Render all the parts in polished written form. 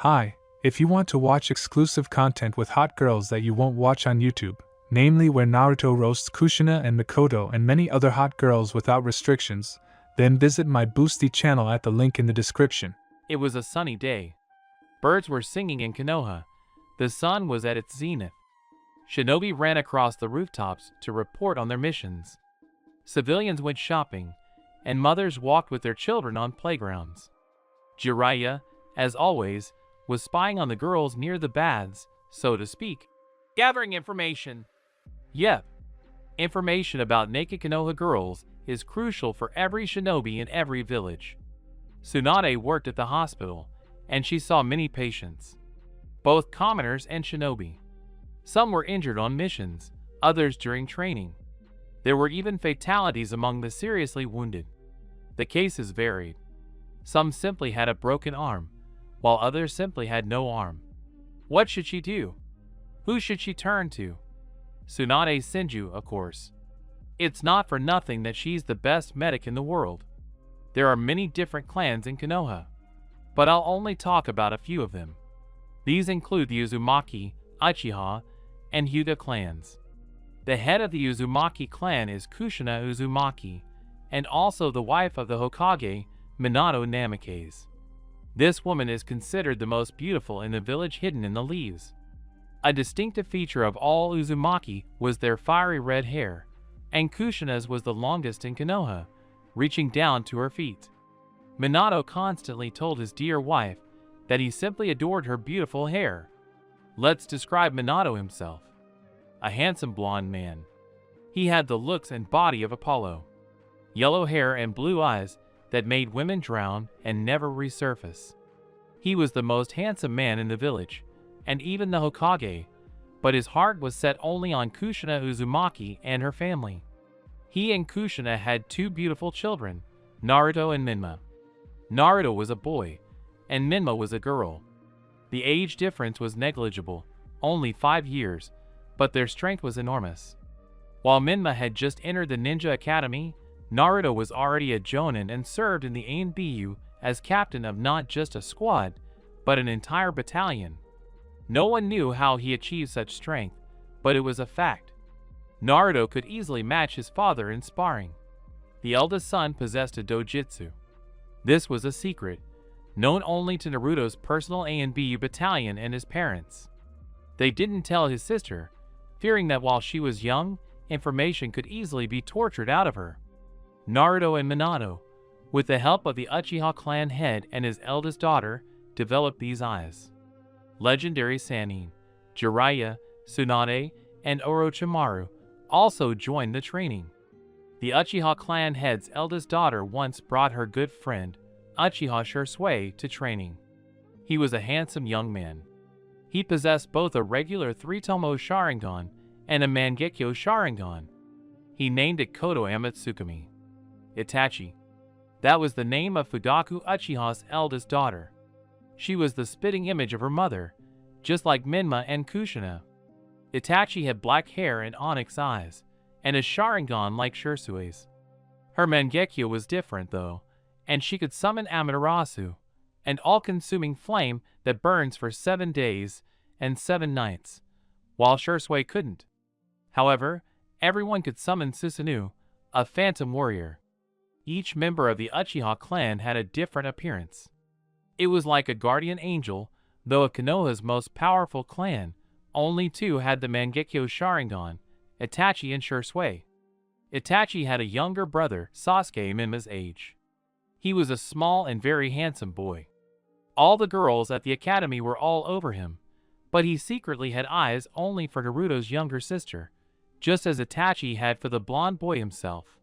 Hi, if you want to watch exclusive content with hot girls that you won't watch on YouTube, namely where Naruto roasts Kushina and Mikoto and many other hot girls without restrictions, then visit my Boosty channel at the link in the description. It was a sunny day. Birds were singing in Konoha. The sun was at its zenith. Shinobi ran across the rooftops to report on their missions. Civilians went shopping, and mothers walked with their children on playgrounds. Jiraiya, as always, was spying on the girls near the baths, so to speak, gathering information. Yep, information about naked Konoha girls is crucial for every shinobi in every village. Tsunade worked at the hospital, and she saw many patients, both commoners and shinobi. Some were injured on missions, others during training. There were even fatalities among the seriously wounded. The cases varied. Some simply had a broken arm, while others simply had no arm. What should she do? Who should she turn to? Tsunade Senju, of course. It's not for nothing that she's the best medic in the world. There are many different clans in Konoha, but I'll only talk about a few of them. These include the Uzumaki, Uchiha, and Hyuga clans. The head of the Uzumaki clan is Kushina Uzumaki, and also the wife of the Hokage, Minato Namikaze. This woman is considered the most beautiful in the village hidden in the leaves. A distinctive feature of all Uzumaki was their fiery red hair, and Kushina's was the longest in Konoha, reaching down to her feet. Minato constantly told his dear wife that he simply adored her beautiful hair. Let's describe Minato himself. A handsome blonde man. He had the looks and body of Apollo. Yellow hair and blue eyes that made women drown and never resurface. He was the most handsome man in the village, and even the Hokage, but his heart was set only on Kushina Uzumaki and her family. He and Kushina had two beautiful children, Naruto and Minma. Naruto was a boy, and Minma was a girl. The age difference was negligible, only 5 years, but their strength was enormous. While Minma had just entered the Ninja Academy, Naruto was already a Jonin and served in the ANBU as captain of not just a squad, but an entire battalion. No one knew how he achieved such strength, but it was a fact. Naruto could easily match his father in sparring. The eldest son possessed a dojutsu. This was a secret, known only to Naruto's personal ANBU battalion and his parents. They didn't tell his sister, fearing that while she was young, information could easily be tortured out of her. Naruto and Minato, with the help of the Uchiha clan head and his eldest daughter, developed these eyes. Legendary Sannin, Jiraiya, Tsunade, and Orochimaru also joined the training. The Uchiha clan head's eldest daughter once brought her good friend, Uchiha Shursui, to training. He was a handsome young man. He possessed both a regular 3-tomo Sharingan and a Mangekyo Sharingan. He named it Kodo Amatsukami. Itachi. That was the name of Fugaku Uchiha's eldest daughter. She was the spitting image of her mother, just like Minma and Kushina. Itachi had black hair and onyx eyes, and a Sharingan like Shursui's. Her Mangekyo was different though, and she could summon Amaterasu, an all-consuming flame that burns for 7 days and 7 nights, while Shursui couldn't. However, everyone could summon Susanoo, a phantom warrior. Each member of the Uchiha clan had a different appearance. It was like a guardian angel, though of Konoha's most powerful clan, only 2 had the Mangekyo Sharingan, Itachi and Shursui. Itachi had a younger brother, Sasuke, Minma's age. He was a small and very handsome boy. All the girls at the academy were all over him, but he secretly had eyes only for Naruto's younger sister, just as Itachi had for the blonde boy himself.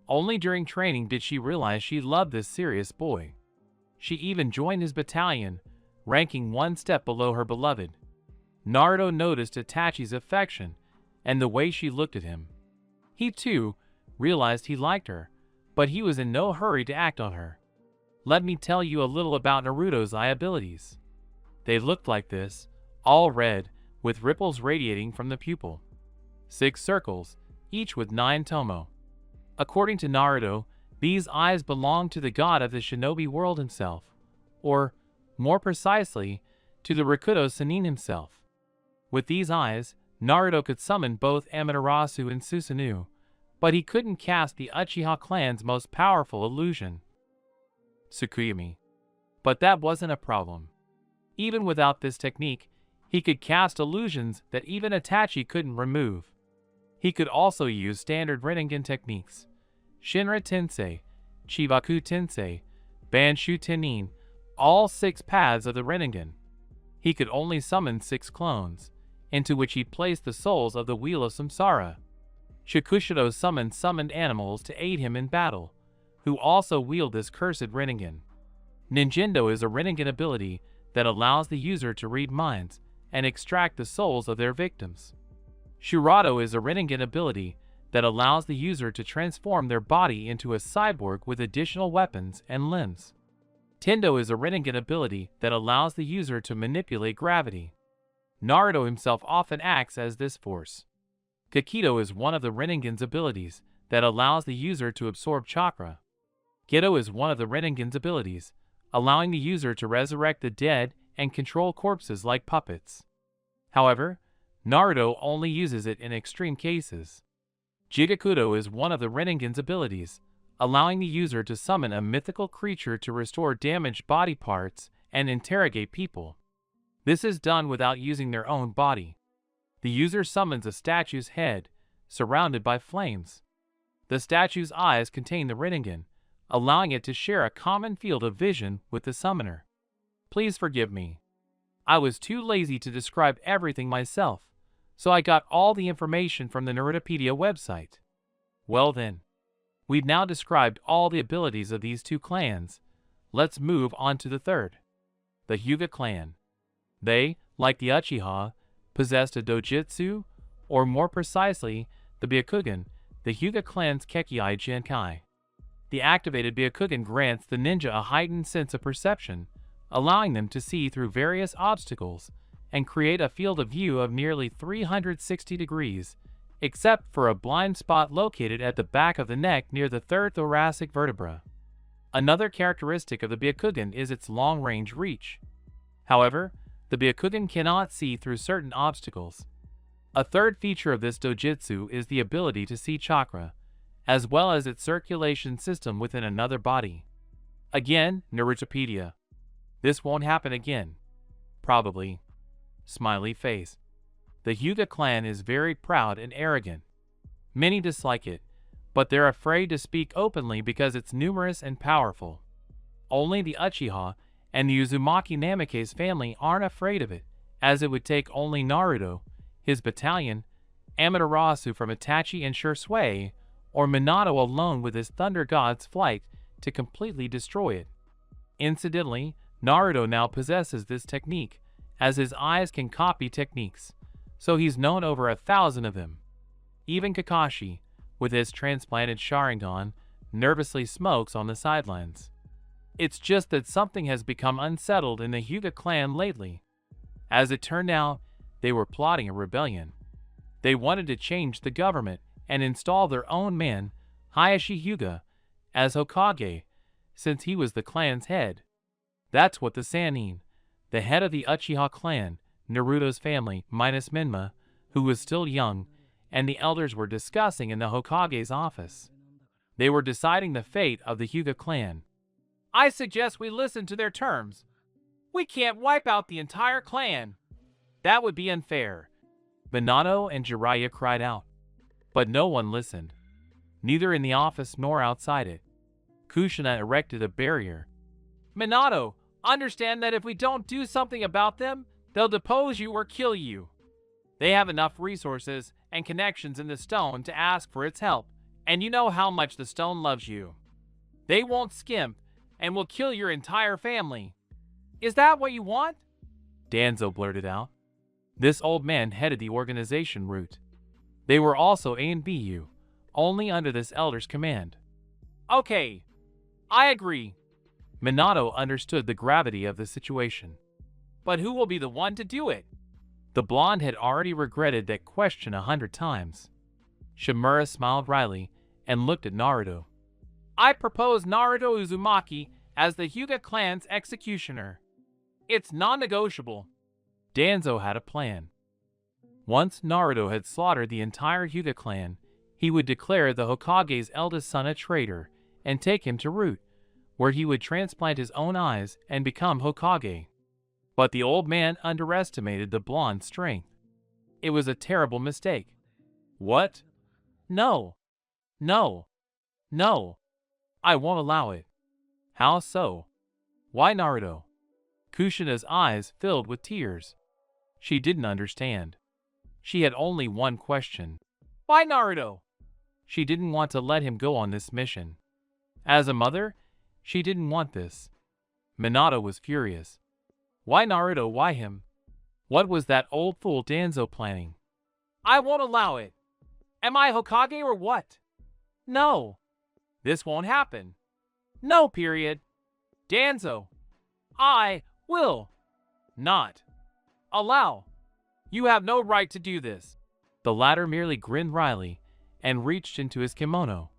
Only during training did she realize she loved this serious boy. She even joined his battalion, ranking 1 step below her beloved. Naruto noticed Itachi's affection and the way she looked at him. He too realized he liked her, but he was in no hurry to act on her. Let me tell you a little about Naruto's eye abilities. They looked like this, all red, with ripples radiating from the pupil. 6 circles, each with 9 tomo. According to Naruto, these eyes belong to the god of the shinobi world himself, or more precisely, to the Rakuto Sannin himself. With these eyes, Naruto could summon both Amaterasu and Susanoo, but he couldn't cast the Uchiha clan's most powerful illusion, Tsukuyomi. But that wasn't a problem. Even without this technique, he could cast illusions that even Itachi couldn't remove. He could also use standard Rinnegan techniques, Shinra Tensei, Chibaku Tensei, Banshu Tenin, all 6 paths of the Rinnegan. He could only summon 6 clones, into which he placed the souls of the Wheel of Samsara. Shakushido summoned animals to aid him in battle, who also wield this cursed Rinnegan. Ninjendo is a Rinnegan ability that allows the user to read minds and extract the souls of their victims. Shurado is a Rinnegan ability that allows the user to transform their body into a cyborg with additional weapons and limbs. Tendo is a Rinnegan ability that allows the user to manipulate gravity. Naruto himself often acts as this force. Kakido is one of the Rinnegan's abilities that allows the user to absorb chakra. Gedo is one of the Rinnegan's abilities, allowing the user to resurrect the dead and control corpses like puppets. However, Naruto only uses it in extreme cases. Jigakudo is one of the Rinnegan's abilities, allowing the user to summon a mythical creature to restore damaged body parts and interrogate people. This is done without using their own body. The user summons a statue's head, surrounded by flames. The statue's eyes contain the Rinnegan, allowing it to share a common field of vision with the summoner. Please forgive me. I was too lazy to describe everything myself, so I got all the information from the Narutopedia website. Well then, we've now described all the abilities of these 2 clans. Let's move on to the third. The Hyuga clan. They, like the Uchiha, possessed a dojutsu, or more precisely, the Byakugan, the Hyuga clan's Kekkei Genkai. The activated Byakugan grants the ninja a heightened sense of perception, allowing them to see through various obstacles and create a field of view of nearly 360 degrees, except for a blind spot located at the back of the neck near the 3rd thoracic vertebra. Another characteristic of the Byakugan is its long-range reach. However, the Byakugan cannot see through certain obstacles. A third feature of this dojutsu is the ability to see chakra, as well as its circulation system within another body. Again, Narutopedia. This won't happen again. Probably. Smiley face. The Hyuga clan is very proud and arrogant. Many dislike it, but they're afraid to speak openly because it's numerous and powerful. Only the Uchiha and the Uzumaki Namikaze family aren't afraid of it, as it would take only Naruto, his battalion, Amaterasu from Itachi and Shursui, or Minato alone with his Thunder God's flight to completely destroy it. Incidentally, Naruto now possesses this technique, as his eyes can copy techniques, so he's known over 1,000 of them. Even Kakashi, with his transplanted Sharingan, nervously smokes on the sidelines. It's just that something has become unsettled in the Hyuga clan lately. As it turned out, they were plotting a rebellion. They wanted to change the government and install their own man, Hayashi Hyuga, as Hokage, since he was the clan's head. That's what the Sannin, the head of the Uchiha clan, Naruto's family minus Minma, who was still young, and the elders were discussing in the Hokage's office. They were deciding the fate of the Hyuga clan. I suggest we listen to their terms. We can't wipe out the entire clan. That would be unfair. Minato and Jiraiya cried out. But no one listened, neither in the office nor outside it. Kushina erected a barrier. Minato, understand that if we don't do something about them, they'll depose you or kill you. They have enough resources and connections in the stone to ask for its help, and you know how much the stone loves you. They won't skimp and will kill your entire family. Is that what you want? Danzo blurted out. This old man headed the organization route. They were also A and BU, only under this elder's command. Okay, I agree. Minato understood the gravity of the situation. But who will be the one to do it? The blonde had already regretted that question 100 times. Shimura smiled wryly and looked at Naruto. I propose Naruto Uzumaki as the Hyuga clan's executioner. It's non-negotiable. Danzo had a plan. Once Naruto had slaughtered the entire Hyuga clan, he would declare the Hokage's eldest son a traitor and take him to Root, where he would transplant his own eyes and become Hokage. But the old man underestimated the blonde's strength. It was a terrible mistake. What? No. No. No. I won't allow it. How so? Why Naruto? Kushina's eyes filled with tears. She didn't understand. She had only one question. Why Naruto? She didn't want to let him go on this mission. As a mother, she didn't want this. Minato was furious. Why Naruto? Why him? What was that old fool Danzo planning? I won't allow it. Am I Hokage or what? No. This won't happen. No, period. Danzo, I will not allow. You have no right to do this. The latter merely grinned wryly and reached into his kimono.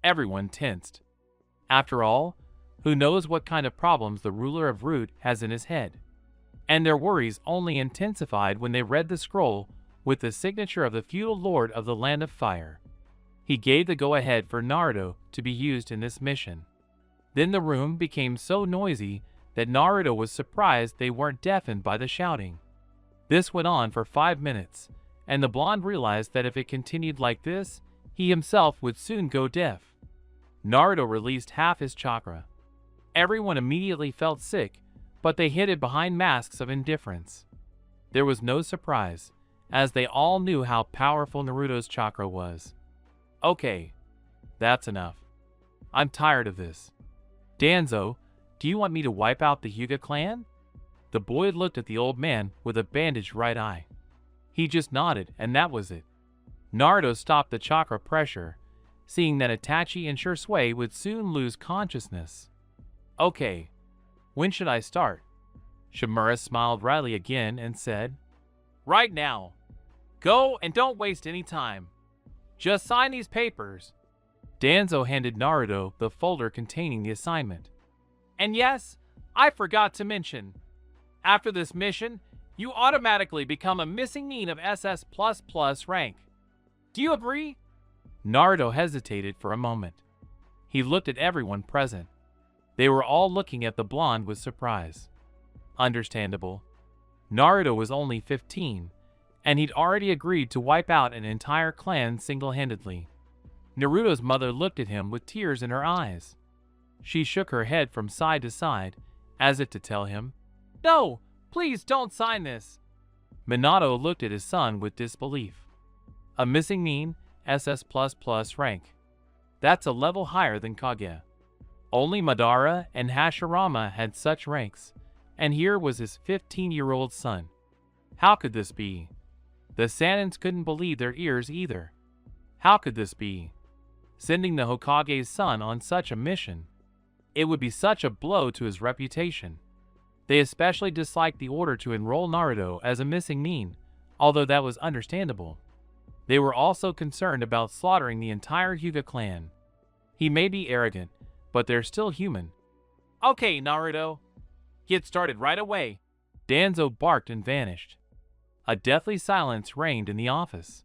Everyone tensed. After all, who knows what kind of problems the ruler of Root has in his head? And their worries only intensified when they read the scroll with the signature of the feudal lord of the Land of Fire. He gave the go-ahead for Naruto to be used in this mission. Then the room became so noisy that Naruto was surprised they weren't deafened by the shouting. This went on for 5 minutes, and the blonde realized that if it continued like this, he himself would soon go deaf. Naruto released half his chakra. Everyone immediately felt sick, but they hid it behind masks of indifference. There was no surprise, as they all knew how powerful Naruto's chakra was. Okay, that's enough. I'm tired of this. Danzo, do you want me to wipe out the Hyuga clan? The boy looked at the old man with a bandaged right eye. He just nodded, and that was it. Naruto stopped the chakra pressure, seeing that Itachi and Shisui would soon lose consciousness. Okay, when should I start? Shimura smiled wryly again and said, Right now. Go and don't waste any time. Just sign these papers. Danzo handed Naruto the folder containing the assignment. And yes, I forgot to mention, after this mission, you automatically become a missing need of SS++ rank. Do you agree? Naruto hesitated for a moment. He looked at everyone present. They were all looking at the blonde with surprise. Understandable. Naruto was only 15, and he'd already agreed to wipe out an entire clan single-handedly. Naruto's mother looked at him with tears in her eyes. She shook her head from side to side, as if to tell him, No, please don't sign this. Minato looked at his son with disbelief. A missing nin, SS++ rank. That's a level higher than Kage. Only Madara and Hashirama had such ranks, and here was his 15-year-old son. How could this be? The Sanins couldn't believe their ears either. How could this be? Sending the Hokage's son on such a mission. It would be such a blow to his reputation. They especially disliked the order to enroll Naruto as a missing nin, although that was understandable. They were also concerned about slaughtering the entire Hyuga clan. He may be arrogant, but they're still human. Okay, Naruto. Get started right away. Danzo barked and vanished. A deathly silence reigned in the office.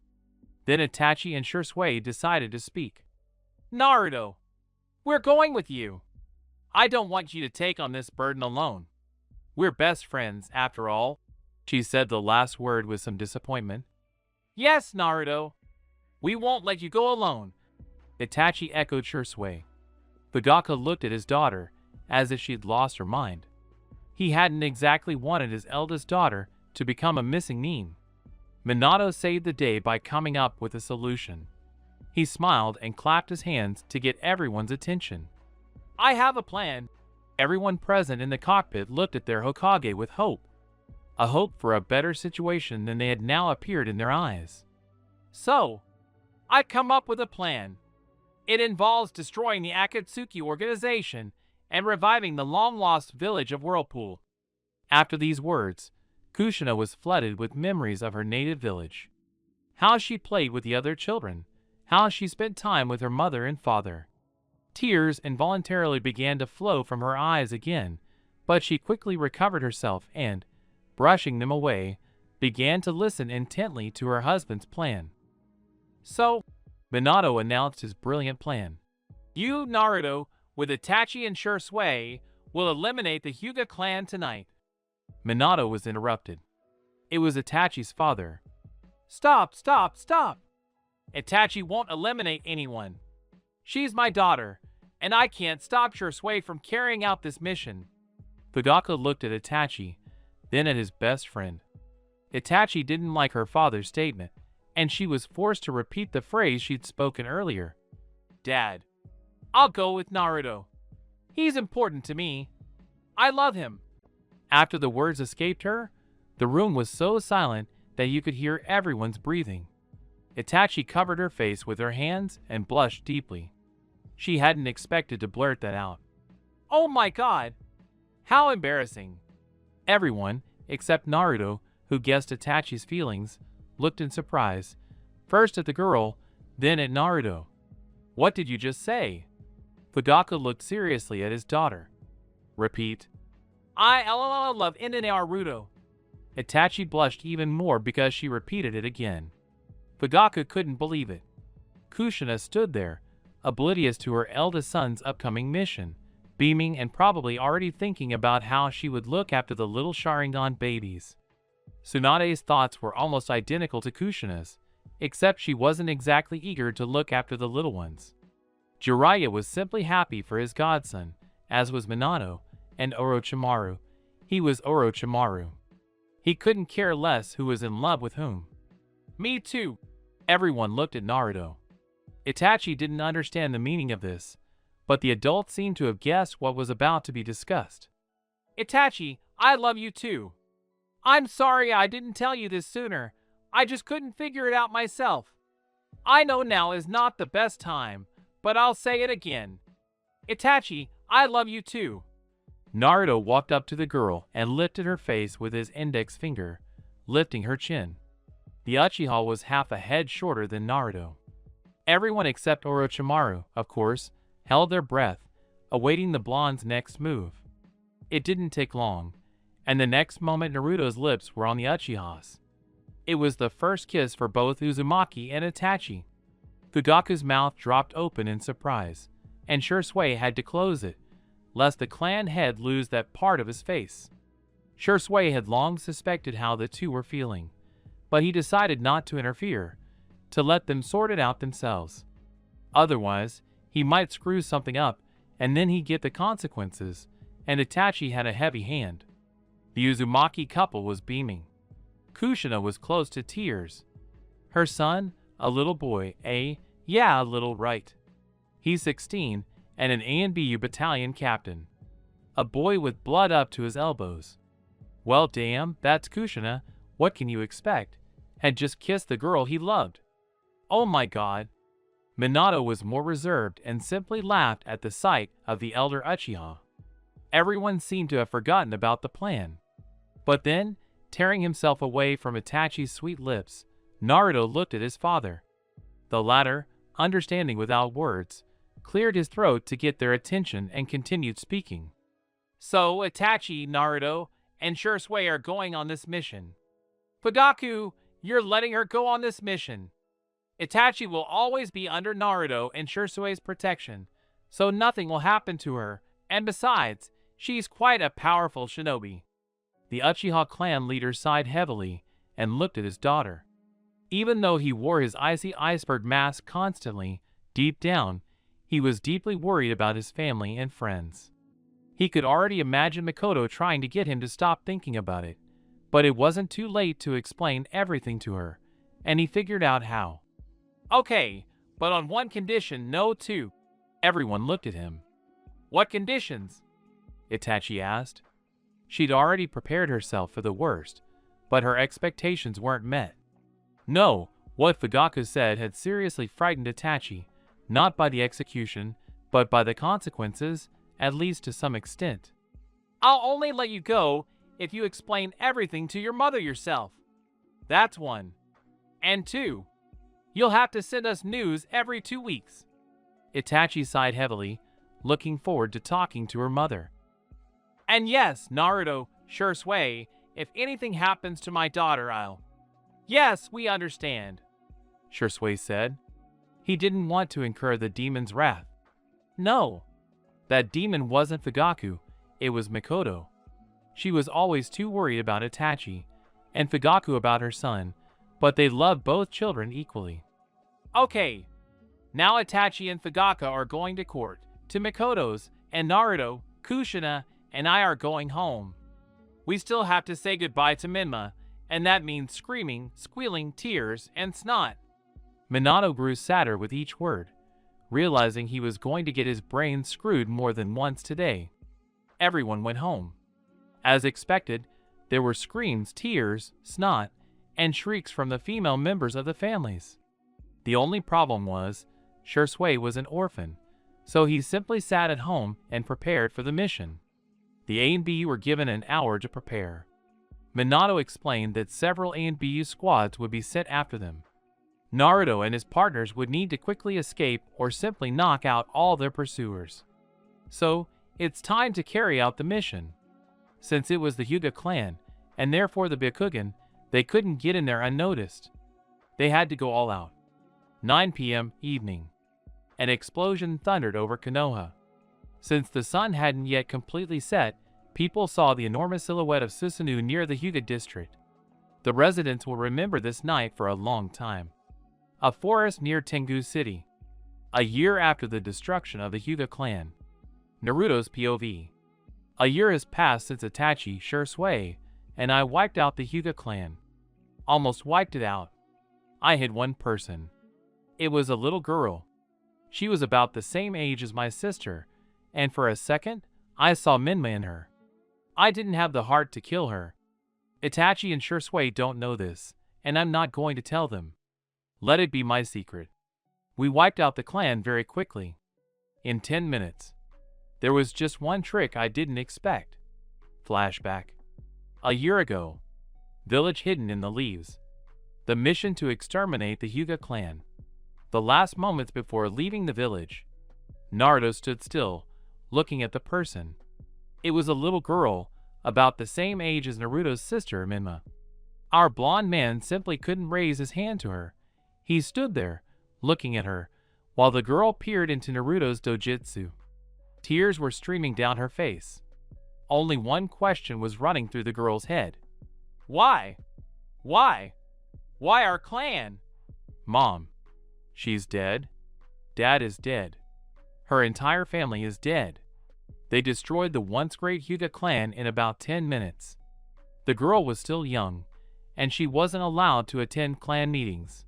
Then Itachi and Shisui decided to speak. Naruto, we're going with you. I don't want you to take on this burden alone. We're best friends, after all. She said the last word with some disappointment. Yes, Naruto. We won't let you go alone. Itachi echoed Shisui. Fugaka looked at his daughter, as if she'd lost her mind. He hadn't exactly wanted his eldest daughter to become a missing nin. Minato saved the day by coming up with a solution. He smiled and clapped his hands to get everyone's attention. I have a plan. Everyone present in the cockpit looked at their Hokage with hope. A hope for a better situation than they had now appeared in their eyes. So, I come up with a plan. It involves destroying the Akatsuki organization and reviving the long-lost village of Whirlpool. After these words, Kushina was flooded with memories of her native village. How she played with the other children, how she spent time with her mother and father. Tears involuntarily began to flow from her eyes again, but she quickly recovered herself and, brushing them away, began to listen intently to her husband's plan. So, Minato announced his brilliant plan. You, Naruto, with Itachi and Shursui, will eliminate the Hyuga clan tonight. Minato was interrupted. It was Itachi's father. Stop, stop, stop! Itachi won't eliminate anyone. She's my daughter, and I can't stop Shursui from carrying out this mission. Fugaku looked at Itachi, then at his best friend. Itachi didn't like her father's statement, and she was forced to repeat the phrase she'd spoken earlier. Dad, I'll go with Naruto. He's important to me. I love him. After the words escaped her, the room was so silent that you could hear everyone's breathing. Itachi covered her face with her hands and blushed deeply. She hadn't expected to blurt that out. Oh my god! How embarrassing! Everyone, except Naruto, who guessed Itachi's feelings, looked in surprise, first at the girl, then at Naruto. What did you just say? Fugaku looked seriously at his daughter. Repeat. I love Naruto. Itachi blushed even more because she repeated it again. Fugaku couldn't believe it. Kushina stood there, oblivious to her eldest son's upcoming mission, beaming and probably already thinking about how she would look after the little Sharingan babies. Tsunade's thoughts were almost identical to Kushina's, except she wasn't exactly eager to look after the little ones. Jiraiya was simply happy for his godson, as was Minato, and Orochimaru. He was Orochimaru. He couldn't care less who was in love with whom. Me too. Everyone looked at Naruto. Itachi didn't understand the meaning of this, but the adults seemed to have guessed what was about to be discussed. Itachi, I love you too. I'm sorry I didn't tell you this sooner. I just couldn't figure it out myself. I know now is not the best time, but I'll say it again. Itachi, I love you too. Naruto walked up to the girl and lifted her face with his index finger, lifting her chin. The Uchiha was half a head shorter than Naruto. Everyone except Orochimaru, of course, held their breath, awaiting the blonde's next move. It didn't take long, and the next moment Naruto's lips were on the Uchiha's. It was the first kiss for both Uzumaki and Itachi. Fugaku's mouth dropped open in surprise, and Shursui had to close it, lest the clan head lose that part of his face. Shursui had long suspected how the two were feeling, but he decided not to interfere, to let them sort it out themselves. Otherwise, he might screw something up, and then he'd get the consequences, and Itachi had a heavy hand. The Uzumaki couple was beaming. Kushina was close to tears. Her son, a little boy, a little right. He's 16 and an ANBU battalion captain. A boy with blood up to his elbows. Well damn, that's Kushina, what can you expect? Had just kissed the girl he loved. Oh my god. Minato was more reserved and simply laughed at the sight of the elder Uchiha. Everyone seemed to have forgotten about the plan. But then, tearing himself away from Itachi's sweet lips, Naruto looked at his father. The latter, understanding without words, cleared his throat to get their attention and continued speaking. So, Itachi, Naruto, and Shursui are going on this mission. Fugaku, you're letting her go on this mission. Itachi will always be under Naruto and Shursui's protection, so nothing will happen to her, and besides, she's quite a powerful shinobi. The Uchiha clan leader sighed heavily and looked at his daughter. Even though he wore his icy iceberg mask constantly, deep down, he was deeply worried about his family and friends. He could already imagine Mikoto trying to get him to stop thinking about it, but it wasn't too late to explain everything to her, and he figured out how. Okay, but on one condition, no two. Everyone looked at him. What conditions? Itachi asked. She'd already prepared herself for the worst, but her expectations weren't met. No, what Fugaku said had seriously frightened Itachi, not by the execution, but by the consequences, at least to some extent. I'll only let you go if you explain everything to your mother yourself. That's one. And two, you'll have to send us news every 2 weeks. Itachi sighed heavily, looking forward to talking to her mother. And yes, Naruto, sure sway, if anything happens to my daughter, I'll... Yes, we understand, Shursui said. He didn't want to incur the demon's wrath. No, that demon wasn't Fugaku, it was Mikoto. She was always too worried about Itachi, and Fugaku about her son, but they loved both children equally. Okay, now Itachi and Fugaku are going to court, to Mikoto's, and Naruto, Kushina, and I are going home. We still have to say goodbye to Minma, and that means screaming, squealing, tears, and snot. Minato grew sadder with each word, realizing he was going to get his brain screwed more than once today. Everyone went home. As expected, there were screams, tears, snot, and shrieks from the female members of the families. The only problem was, Shursui was an orphan, so he simply sat at home and prepared for the mission. The A and B were given an hour to prepare. Minato explained that several A and BU squads would be sent after them. Naruto and his partners would need to quickly escape or simply knock out all their pursuers. So, it's time to carry out the mission. Since it was the Hyuga clan, and therefore the Byakugan, they couldn't get in there unnoticed. They had to go all out. 9 p.m. evening. An explosion thundered over Konoha. Since the sun hadn't yet completely set, people saw the enormous silhouette of Susanoo near the Hyuga district. The residents will remember this night for a long time. A forest near Tengu City. A year after the destruction of the Hyuga clan. Naruto's POV. A year has passed since Itachi, Shursui, and I wiped out the Hyuga clan. Almost wiped it out. I hid one person. It was a little girl. She was about the same age as my sister, and for a second, I saw Minma in her. I didn't have the heart to kill her. Itachi and Shursui don't know this, and I'm not going to tell them. Let it be my secret. We wiped out the clan very quickly. In 10 minutes. There was just one trick I didn't expect. Flashback. A year ago. Village hidden in the leaves. The mission to exterminate the Hyuga clan. The last moments before leaving the village. Naruto stood still, looking at the person. It was a little girl, about the same age as Naruto's sister, Minma. Our blonde man simply couldn't raise his hand to her. He stood there, looking at her, while the girl peered into Naruto's dojutsu. Tears were streaming down her face. Only one question was running through the girl's head. Why? Why? Why our clan? Mom. She's dead. Dad is dead. Her entire family is dead. They destroyed the once great Hyuga clan in about 10 minutes. The girl was still young, and she wasn't allowed to attend clan meetings.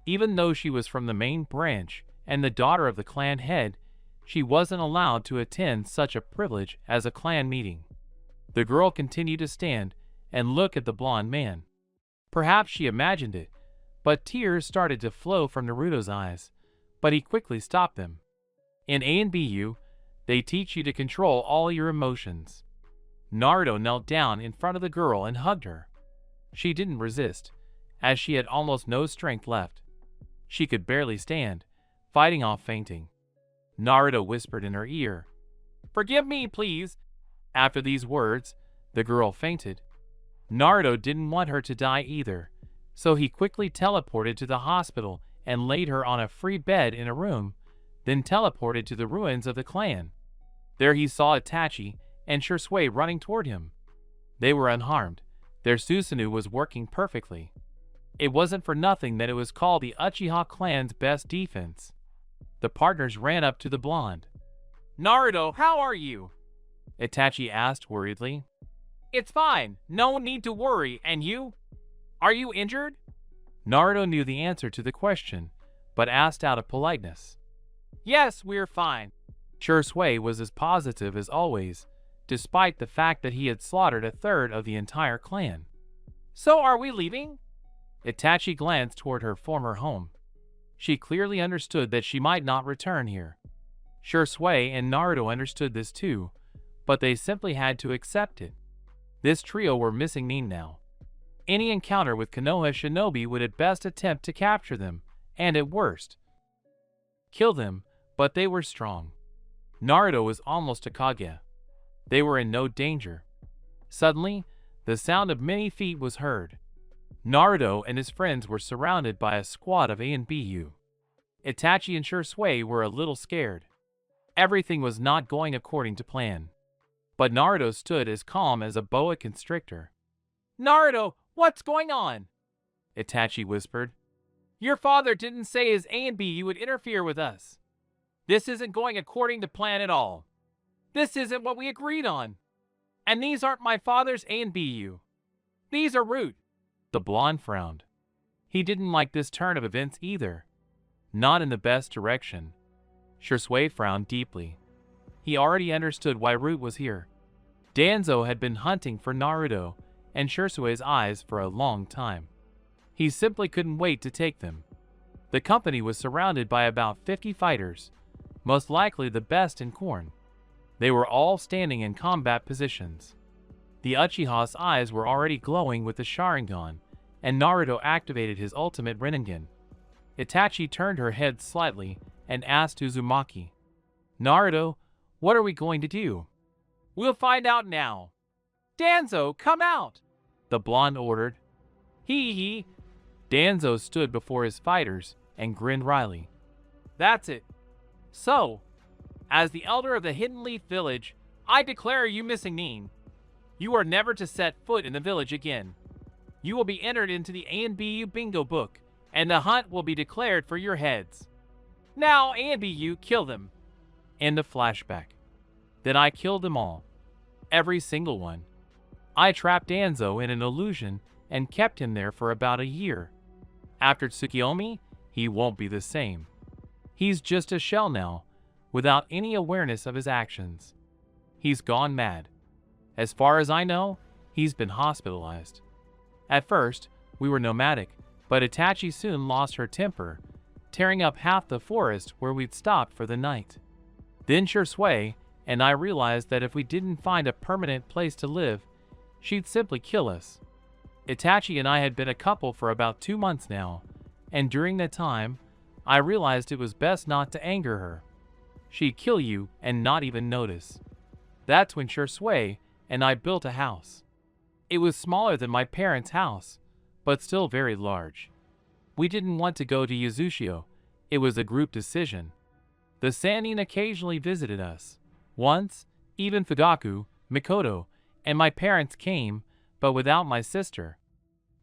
Even though she was from the main branch and the daughter of the clan head, she wasn't allowed to attend such a privilege as a clan meeting. The girl continued to stand and look at the blonde man. Perhaps she imagined it, but tears started to flow from Naruto's eyes, but he quickly stopped them. In A and BU, they teach you to control all your emotions. Naruto knelt down in front of the girl and hugged her. She didn't resist, as she had almost no strength left. She could barely stand, fighting off fainting. Naruto whispered in her ear, "Forgive me, please." After these words, the girl fainted. Naruto didn't want her to die either, so he quickly teleported to the hospital and laid her on a free bed in a room, then teleported to the ruins of the clan. There he saw Itachi and Shursui running toward him. They were unharmed. Their Susanoo was working perfectly. It wasn't for nothing that it was called the Uchiha clan's best defense. The partners ran up to the blonde. "Naruto, how are you?" Itachi asked worriedly. "It's fine. No need to worry. And you? Are you injured?" Naruto knew the answer to the question, but asked out of politeness. "Yes, we're fine." Shursui was as positive as always, despite the fact that he had slaughtered a third of the entire clan. "So are we leaving?" Itachi glanced toward her former home. She clearly understood that she might not return here. Shursui and Naruto understood this too, but they simply had to accept it. This trio were missing Nin now. Any encounter with Konoha shinobi would at best attempt to capture them, and at worst, kill them, but they were strong. Naruto was almost a Kage. They were in no danger. Suddenly, the sound of many feet was heard. Naruto and his friends were surrounded by a squad of A and BU. Itachi and Shursui were a little scared. Everything was not going according to plan. But Naruto stood as calm as a boa constrictor. "Naruto, what's going on?" Itachi whispered. "Your father didn't say his A and BU would interfere with us. This isn't going according to plan at all. This isn't what we agreed on. And these aren't my father's A and BU. These are Root." The blonde frowned. He didn't like this turn of events either. Not in the best direction. Shursui frowned deeply. He already understood why Root was here. Danzo had been hunting for Naruto and Shursui's eyes for a long time. He simply couldn't wait to take them. The company was surrounded by about 50 fighters, most likely the best in Korn. They were all standing in combat positions. The Uchiha's eyes were already glowing with the Sharingan, and Naruto activated his ultimate Rinnegan. Itachi turned her head slightly and asked Uzumaki, "Naruto, what are we going to do?" "We'll find out now." "Danzo, come out!" the blonde ordered. Hee. Danzo stood before his fighters and grinned wryly. "That's it. So, as the elder of the Hidden Leaf Village, I declare you missing Nin. You are never to set foot in the village again. You will be entered into the A and BU bingo book, and the hunt will be declared for your heads. Now, A and BU, kill them." End of flashback. Then I killed them all. Every single one. I trapped Danzo in an illusion and kept him there for about a year. After Tsukiyomi, he won't be the same. He's just a shell now, without any awareness of his actions. He's gone mad. As far as I know, he's been hospitalized. At first, we were nomadic, but Itachi soon lost her temper, tearing up half the forest where we'd stopped for the night. Then Shursui and I realized that if we didn't find a permanent place to live, she'd simply kill us. Itachi and I had been a couple for about 2 months now, and during that time, I realized it was best not to anger her. She'd kill you and not even notice. That's when Shursui and I built a house. It was smaller than my parents' house, but still very large. We didn't want to go to Yuzushio. It was a group decision. The Sannin occasionally visited us. Once, even Fugaku, Mikoto, and my parents came, but without my sister.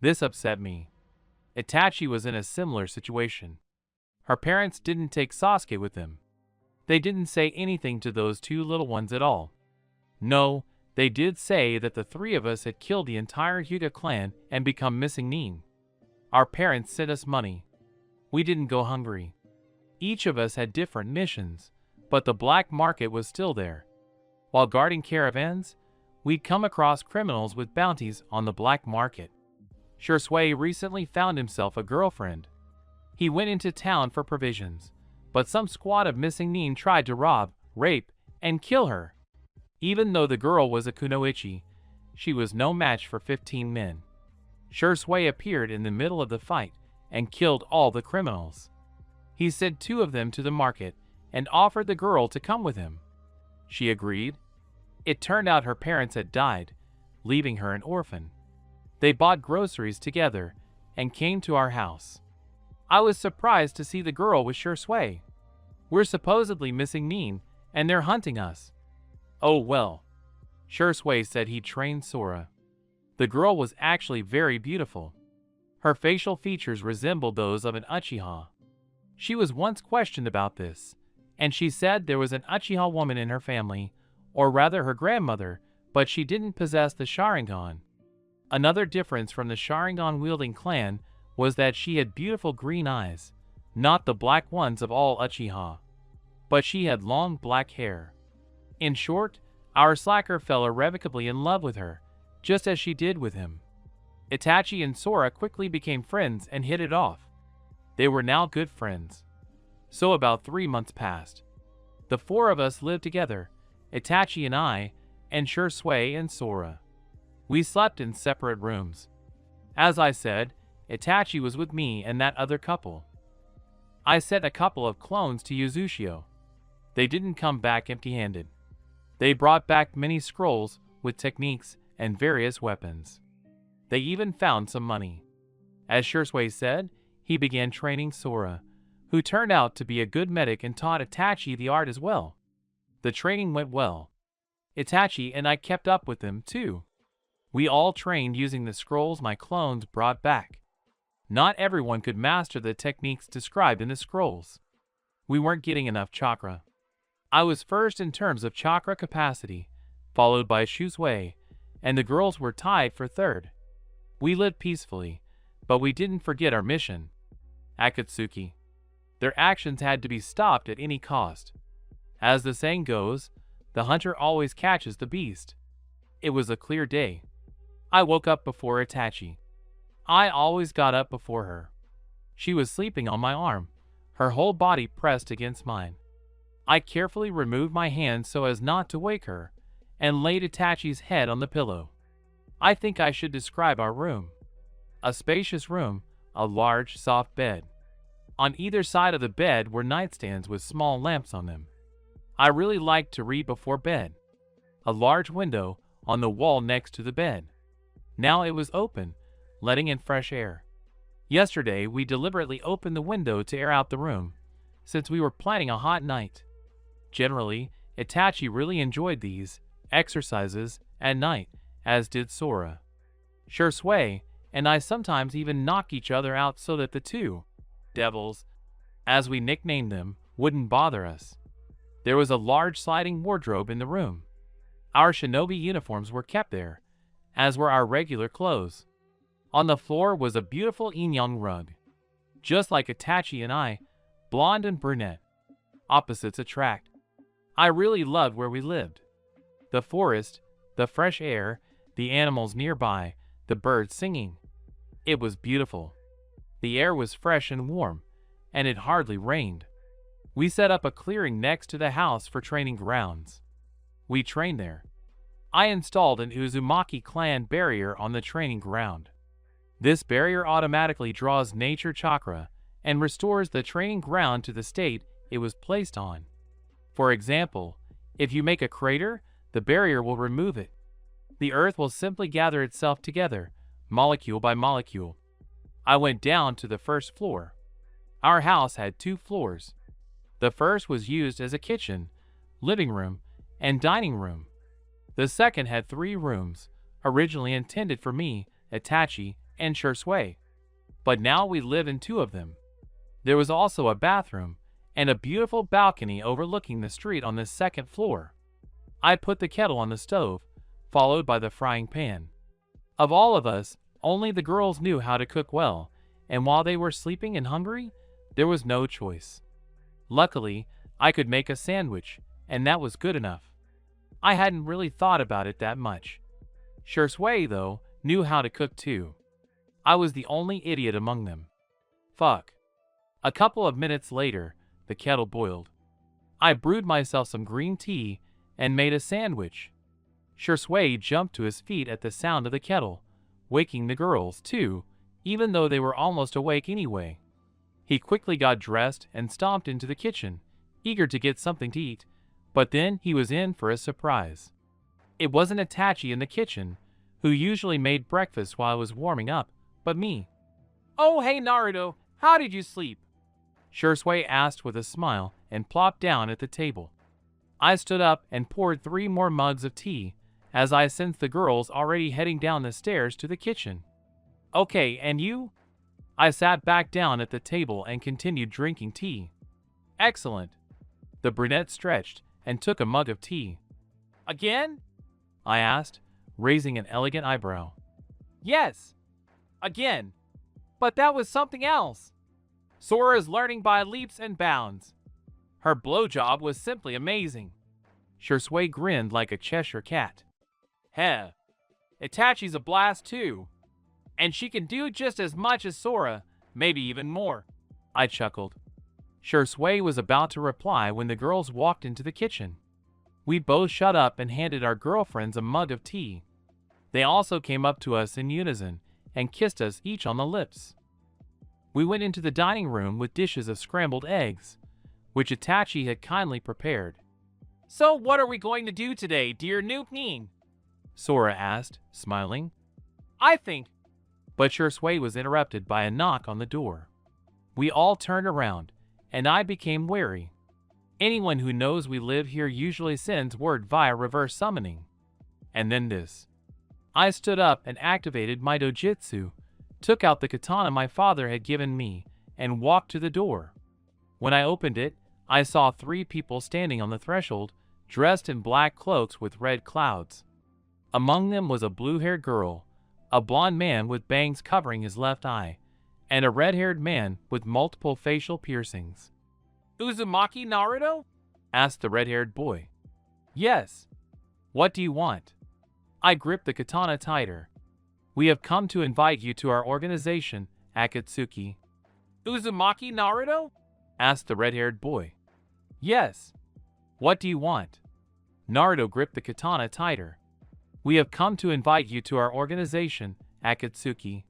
This upset me. Itachi was in a similar situation. Her parents didn't take Sasuke with them. They didn't say anything to those 2 little ones at all. No, they did say that the 3 of us had killed the entire Hyuga clan and become missing Nin. Our parents sent us money. We didn't go hungry. Each of us had different missions, but the black market was still there. While guarding caravans, we'd come across criminals with bounties on the black market. Shursui recently found himself a girlfriend. He went into town for provisions, but some squad of missing Nin tried to rob, rape, and kill her. Even though the girl was a kunoichi, she was no match for 15 men. Shursui appeared in the middle of the fight and killed all the criminals. He sent 2 of them to the market and offered the girl to come with him. She agreed. It turned out her parents had died, leaving her an orphan. They bought groceries together and came to our house. I was surprised to see the girl with Shursui. We're supposedly missing Nin, and they're hunting us. Oh well. Shursui said he trained Sora. The girl was actually very beautiful. Her facial features resembled those of an Uchiha. She was once questioned about this, and she said there was an Uchiha woman in her family, or rather her grandmother, but she didn't possess the Sharingan. Another difference from the Sharingan-wielding clan was that she had beautiful green eyes, not the black ones of all Uchiha. But she had long black hair. In short, our slacker fell irrevocably in love with her, just as she did with him. Itachi and Sora quickly became friends and hit it off. They were now good friends. So about 3 months passed. The 4 of us lived together, Itachi and I, and Shursui and Sora. We slept in separate rooms. As I said, Itachi was with me and that other couple. I sent a couple of clones to Yuzushio. They didn't come back empty-handed. They brought back many scrolls with techniques and various weapons. They even found some money. As Shursui said, he began training Sora, who turned out to be a good medic and taught Itachi the art as well. The training went well. Itachi and I kept up with them too. We all trained using the scrolls my clones brought back. Not everyone could master the techniques described in the scrolls. We weren't getting enough chakra. I was first in terms of chakra capacity, followed by Shusui, and the girls were tied for third. We lived peacefully, but we didn't forget our mission. Akatsuki. Their actions had to be stopped at any cost. As the saying goes, the hunter always catches the beast. It was a clear day. I woke up before Itachi. I always got up before her. She was sleeping on my arm, her whole body pressed against mine. I carefully removed my hand so as not to wake her, and laid Itachi's head on the pillow. I think I should describe our room. A spacious room, a large, soft bed. On either side of the bed were nightstands with small lamps on them. I really liked to read before bed. A large window on the wall next to the bed. Now it was open, letting in fresh air. Yesterday we deliberately opened the window to air out the room, since we were planning a hot night. Generally, Itachi really enjoyed these exercises at night, as did Sora. Shursui and I sometimes even knock each other out so that the two devils, as we nicknamed them, wouldn't bother us. There was a large sliding wardrobe in the room. Our shinobi uniforms were kept there, as were our regular clothes. On the floor was a beautiful inyan rug. Just like Itachi and I, blonde and brunette. Opposites attract. I really loved where we lived. The forest, the fresh air, the animals nearby, the birds singing. It was beautiful. The air was fresh and warm, and it hardly rained. We set up a clearing next to the house for training grounds. We trained there. I installed an Uzumaki clan barrier on the training ground. This barrier automatically draws nature chakra and restores the training ground to the state it was placed on. For example, if you make a crater, the barrier will remove it. The earth will simply gather itself together, molecule by molecule. I went down to the first floor. Our house had 2 floors. The first was used as a kitchen, living room, and dining room. The second had 3 rooms, originally intended for me, Itachi, and Shursui. But now we live in 2 of them. There was also a bathroom, and a beautiful balcony overlooking the street on the second floor. I put the kettle on the stove, followed by the frying pan. Of all of us, only the girls knew how to cook well, and while they were sleeping and hungry, there was no choice. Luckily, I could make a sandwich, and that was good enough. I hadn't really thought about it that much. Shursui, though, knew how to cook too. I was the only idiot among them. Fuck. A couple of minutes later, the kettle boiled. I brewed myself some green tea and made a sandwich. Shursui jumped to his feet at the sound of the kettle, waking the girls too, even though they were almost awake anyway. He quickly got dressed and stomped into the kitchen, eager to get something to eat, but then he was in for a surprise. It wasn't Itachi in the kitchen, who usually made breakfast while I was warming up, but me. "Oh, hey Naruto, how did you sleep?" Shursui asked with a smile and plopped down at the table. I stood up and poured 3 more mugs of tea, as I sensed the girls already heading down the stairs to the kitchen. "Okay, and you?" I sat back down at the table and continued drinking tea. "Excellent." The brunette stretched and took a mug of tea. "Again?" I asked, raising an elegant eyebrow. "Yes, again. But that was something else. Sora's learning by leaps and bounds. Her blowjob was simply amazing." Shursui grinned like a Cheshire cat. "Heh, Itachi's a blast too. And she can do just as much as Sora, maybe even more." I chuckled. Shursui was about to reply when the girls walked into the kitchen. We both shut up and handed our girlfriends a mug of tea. They also came up to us in unison and kissed us each on the lips. We went into the dining room with dishes of scrambled eggs, which Itachi had kindly prepared. So what are we going to do today, dear Noopneen? Sora asked, smiling. I think. But Shursui was interrupted by a knock on the door. We all turned around, and I became wary. Anyone who knows we live here usually sends word via reverse summoning. And then this. I stood up and activated my dojutsu, took out the katana my father had given me, and walked to the door. When I opened it, I saw 3 people standing on the threshold, dressed in black cloaks with red clouds. Among them was a blue-haired girl, a blonde man with bangs covering his left eye, and a red-haired man with multiple facial piercings. Uzumaki Naruto? Asked the red-haired boy. Yes. What do you want? I gripped the katana tighter. We have come to invite you to our organization, Akatsuki. Uzumaki Naruto? Asked the red-haired boy. Yes. What do you want? Naruto gripped the katana tighter. We have come to invite you to our organization, Akatsuki.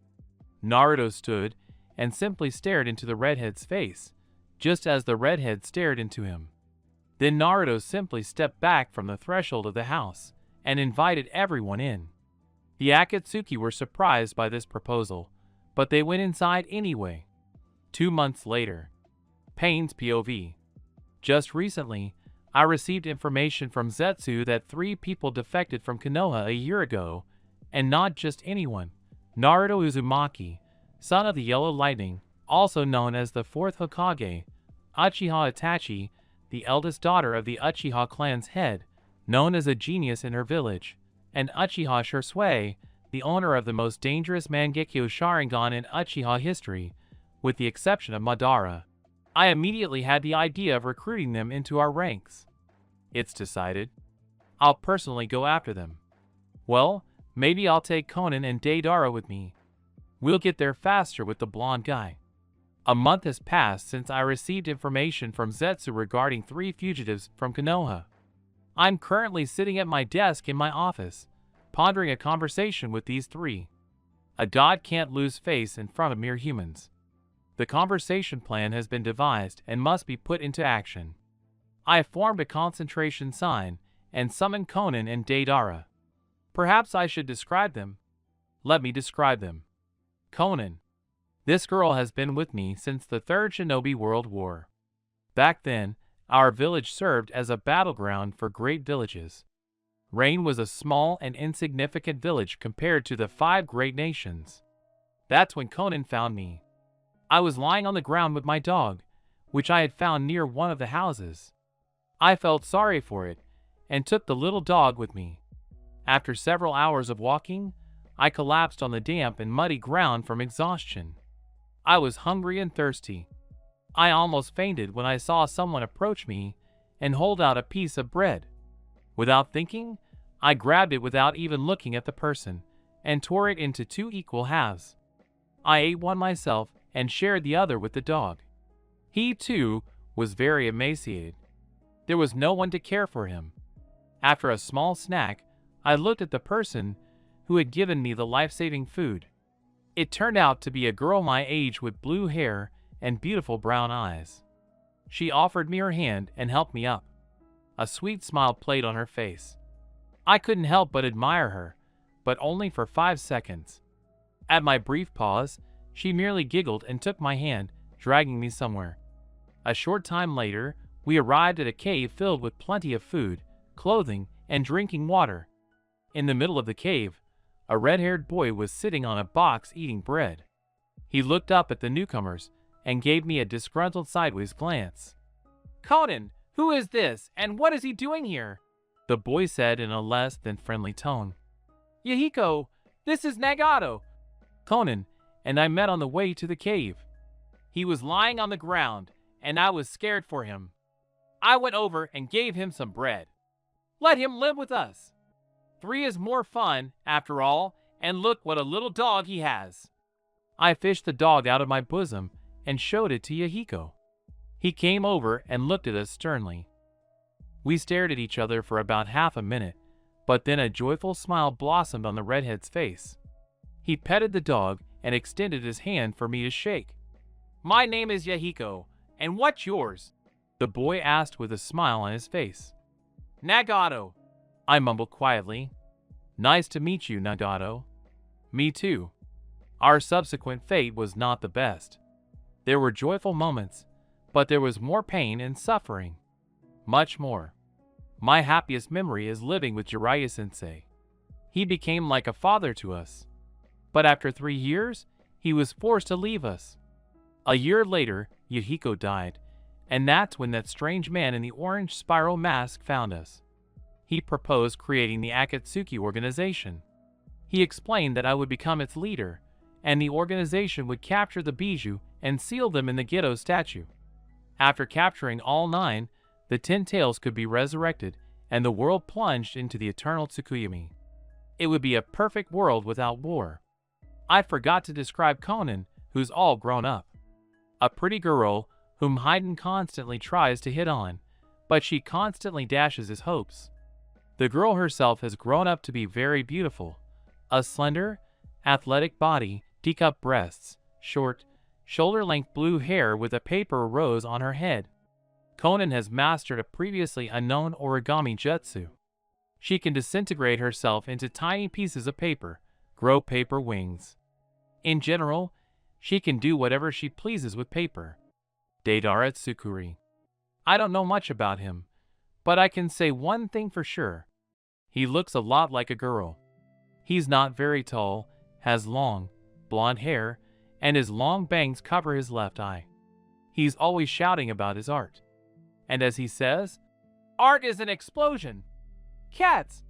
Naruto stood and simply stared into the redhead's face, just as the redhead stared into him. Then Naruto simply stepped back from the threshold of the house and invited everyone in. The Akatsuki were surprised by this proposal, but they went inside anyway. 2 months later. Pain's POV. Just recently, I received information from Zetsu that 3 people defected from Konoha a year ago, and not just anyone. Naruto Uzumaki, son of the Yellow Lightning, also known as the 4th Hokage, Uchiha Itachi, the eldest daughter of the Uchiha clan's head, known as a genius in her village, and Uchiha Shursui, the owner of the most dangerous Mangekyo Sharingan in Uchiha history, with the exception of Madara. I immediately had the idea of recruiting them into our ranks. It's decided. I'll personally go after them. Well, maybe I'll take Conan and Deidara with me. We'll get there faster with the blonde guy. A month has passed since I received information from Zetsu regarding 3 fugitives from Konoha. I'm currently sitting at my desk in my office, pondering a conversation with these 3. A dog can't lose face in front of mere humans. The conversation plan has been devised and must be put into action. I have formed a concentration sign and summoned Conan and Deidara. Perhaps I should describe them. Let me describe them. Conan. This girl has been with me since the 3rd Shinobi World War. Back then, our village served as a battleground for great villages. Rain was a small and insignificant village compared to the 5 great nations. That's when Conan found me. I was lying on the ground with my dog, which I had found near one of the houses. I felt sorry for it, and took the little dog with me. After several hours of walking, I collapsed on the damp and muddy ground from exhaustion. I was hungry and thirsty. I almost fainted when I saw someone approach me and hold out a piece of bread. Without thinking, I grabbed it without even looking at the person, and tore it into 2 equal halves. I ate one myself and shared the other with the dog. He, too, was very emaciated. There was no one to care for him. After a small snack, I looked at the person who had given me the life-saving food. It turned out to be a girl my age with blue hair and beautiful brown eyes. She offered me her hand and helped me up. A sweet smile played on her face. I couldn't help but admire her, but only for 5 seconds. At my brief pause, she merely giggled and took my hand, dragging me somewhere. A short time later, we arrived at a cave filled with plenty of food, clothing, and drinking water. In the middle of the cave, a red-haired boy was sitting on a box eating bread. He looked up at the newcomers and gave me a disgruntled sideways glance. "Conan, who is this, and what is he doing here?" the boy said in a less than friendly tone. "Yahiko, this is Nagato." Conan and I met on the way to the cave. He was lying on the ground, and I was scared for him. I went over and gave him some bread. Let him live with us. 3 is more fun, after all, and look what a little dog he has. I fished the dog out of my bosom and showed it to Yahiko. He came over and looked at us sternly. We stared at each other for about half a minute, but then a joyful smile blossomed on the redhead's face. He petted the dog and extended his hand for me to shake. "My name is Yahiko, and what's yours?" the boy asked with a smile on his face. Nagato, I mumbled quietly. Nice to meet you, Nagato. Me too. Our subsequent fate was not the best. There were joyful moments, but there was more pain and suffering. Much more. My happiest memory is living with Jiraiya-sensei. He became like a father to us. But after 3 years, he was forced to leave us. A year later, Yahiko died, and that's when that strange man in the orange spiral mask found us. He proposed creating the Akatsuki organization. He explained that I would become its leader, and the organization would capture the bijou and seal them in the Geto statue. After capturing all 9, the 10 tails could be resurrected, and the world plunged into the eternal Tsukuyomi. It would be a perfect world without war. I forgot to describe Konan, who's all grown up. A pretty girl whom Haydn constantly tries to hit on, but she constantly dashes his hopes. The girl herself has grown up to be very beautiful. A slender, athletic body, teacup breasts, short, shoulder-length blue hair with a paper rose on her head. Konan has mastered a previously unknown origami jutsu. She can disintegrate herself into tiny pieces of paper, grow paper wings. In general, she can do whatever she pleases with paper. Deidara Tsukuri. I don't know much about him, but I can say one thing for sure. He looks a lot like a girl. He's not very tall, has long, blonde hair, and his long bangs cover his left eye. He's always shouting about his art. And as he says, "Art is an explosion! Cats!"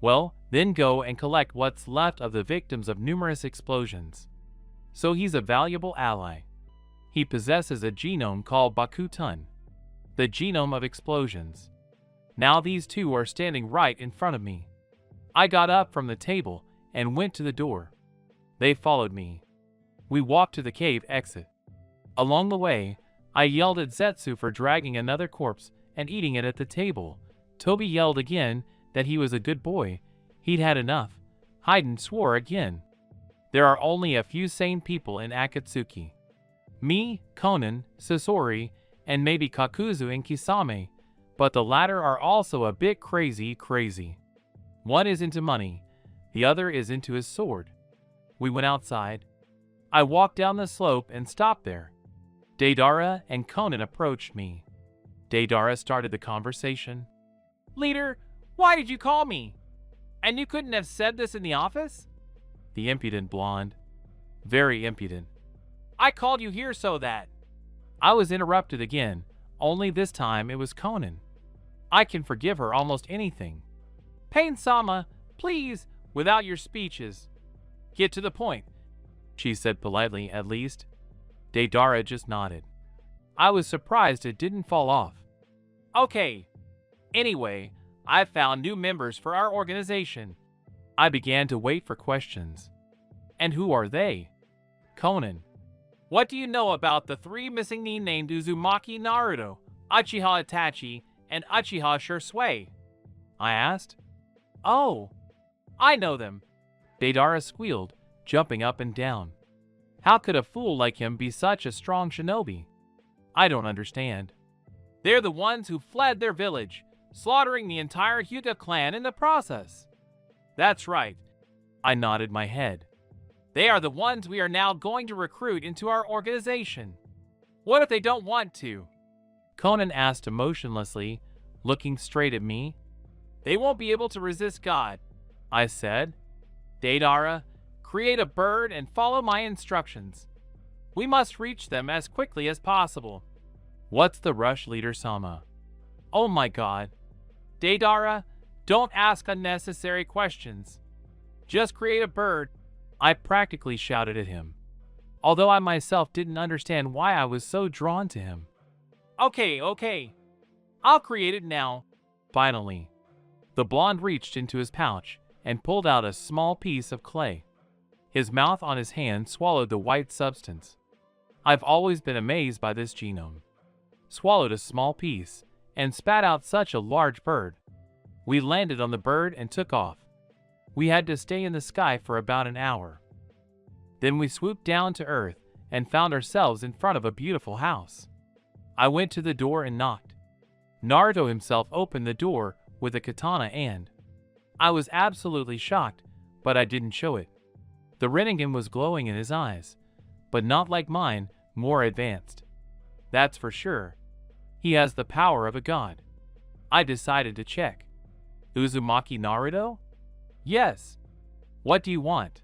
Well, then go and collect what's left of the victims of numerous explosions. So he's a valuable ally. He possesses a genome called Bakutun, the genome of explosions. Now these two are standing right in front of me. I got up from the table and went to the door. They followed me. We walked to the cave exit. Along the way, I yelled at Zetsu for dragging another corpse and eating it at the table. Toby yelled again that he was a good boy. He'd had enough. Haydn swore again. There are only a few sane people in Akatsuki. Me, Konan, Sasori, and maybe Kakuzu and Kisame, but the latter are also a bit crazy. One is into money, the other is into his sword. We went outside. I walked down the slope and stopped there. Deidara and Konan approached me. Deidara started the conversation. "Leader, why did you call me? And you couldn't have said this in the office?" The impudent blonde. Very impudent. "I called you here so that..." I was interrupted again, only this time it was Konan. I can forgive her almost anything. "Pain-sama, please, without your speeches. Get to the point," she said politely at least. Deidara just nodded. I was surprised it didn't fall off. "Okay. Anyway, I've found new members for our organization." I began to wait for questions. "And who are they?" Konan. "What do you know about the 3 missing nin named Uzumaki Naruto, Uchiha Itachi, and Uchiha Shursui?" I asked. "Oh, I know them," Deidara squealed, jumping up and down. "How could a fool like him be such a strong shinobi? I don't understand." "They're the ones who fled their village, slaughtering the entire Hyuga clan in the process." "That's right." I nodded my head. "They are the ones we are now going to recruit into our organization." "What if they don't want to?" Konan asked emotionlessly, looking straight at me. "They won't be able to resist God," I said. "Deidara, create a bird and follow my instructions. We must reach them as quickly as possible." "What's the rush, Leader Sama?" "Oh my God. Deidara, don't ask unnecessary questions. Just create a bird." I practically shouted at him, although I myself didn't understand why I was so drawn to him. Okay. I'll create it now." Finally, the blonde reached into his pouch and pulled out a small piece of clay. His mouth on his hand swallowed the white substance. I've always been amazed by this genome. Swallowed a small piece and spat out such a large bird. We landed on the bird and took off. We had to stay in the sky for about an hour. Then we swooped down to earth and found ourselves in front of a beautiful house. I went to the door and knocked. Naruto himself opened the door with a katana and I was absolutely shocked, but I didn't show it. The Rinnegan was glowing in his eyes, but not like mine, more advanced. That's for sure. He has the power of a god. I decided to check. Uzumaki Naruto? Yes. What do you want?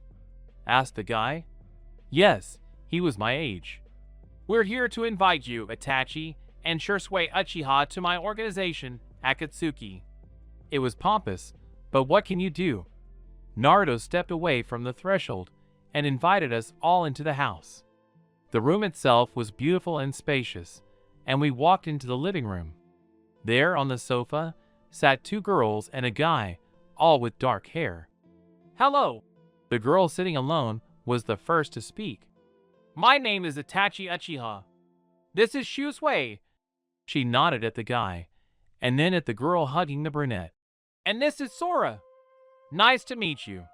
Asked the guy. Yes, he was my age. We're here to invite you, Itachi, and Shursui Uchiha to my organization, Akatsuki. It was pompous, but what can you do? Naruto stepped away from the threshold and invited us all into the house. The room itself was beautiful and spacious, and we walked into the living room. There on the sofa sat two girls and a guy, all with dark hair. Hello! The girl sitting alone was the first to speak. My name is Itachi Uchiha. This is Shursui. She nodded at the guy, and then at the girl hugging the brunette. And this is Sora. Nice to meet you.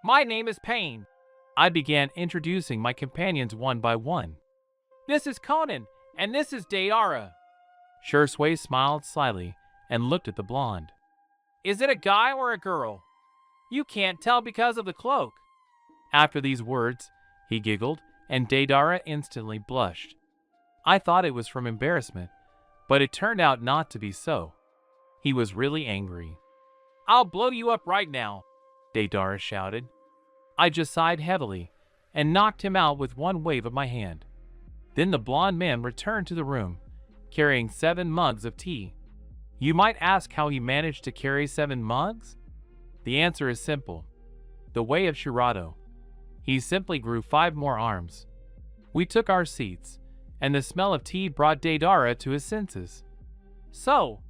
My name is Pain. I began introducing my companions one by one. This is Conan, and this is Deidara. Shursui smiled slyly and looked at the blonde. Is it a guy or a girl? You can't tell because of the cloak. After these words, he giggled, and Deidara instantly blushed. I thought it was from embarrassment, but it turned out not to be so. He was really angry. I'll blow you up right now, Deidara shouted. I just sighed heavily and knocked him out with one wave of my hand. Then the blonde man returned to the room, carrying 7 mugs of tea. You might ask how he managed to carry 7 mugs? The answer is simple. The way of Shirado. He simply grew 5 more arms. We took our seats, and the smell of tea brought Deidara to his senses. So,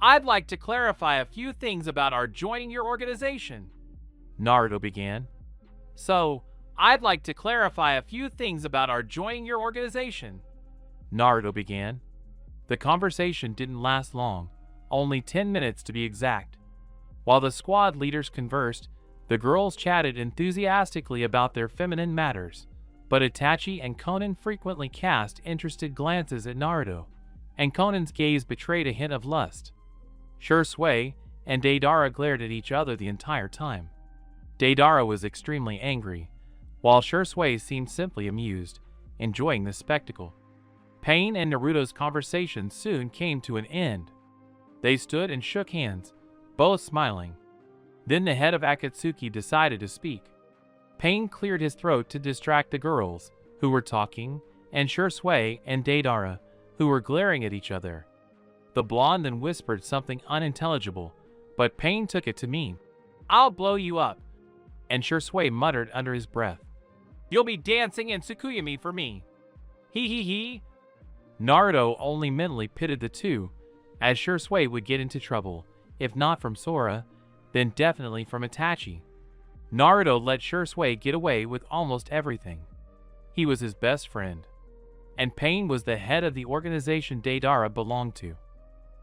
I'd like to clarify a few things about our joining your organization, Naruto began. I'd like to clarify a few things about our joining your organization, Naruto began. The conversation didn't last long, only 10 minutes to be exact. While the squad leaders conversed, the girls chatted enthusiastically about their feminine matters, but Itachi and Conan frequently cast interested glances at Naruto, and Conan's gaze betrayed a hint of lust. Shursui and Deidara glared at each other the entire time. Deidara was extremely angry, while Shursui seemed simply amused, enjoying the spectacle. Pain and Naruto's conversation soon came to an end. They stood and shook hands, both smiling. Then the head of Akatsuki decided to speak. Pain cleared his throat to distract the girls, who were talking, and Shursui and Deidara, who were glaring at each other. The blonde then whispered something unintelligible, but Pain took it to mean, I'll blow you up. And Shursui muttered under his breath, You'll be dancing in Tsukuyami for me. Hee hee hee. Naruto only mentally pitted the two, as Shursui would get into trouble, if not from Sora, then definitely from Itachi. Naruto let Shursui get away with almost everything. He was his best friend. And Pain was the head of the organization Deidara belonged to.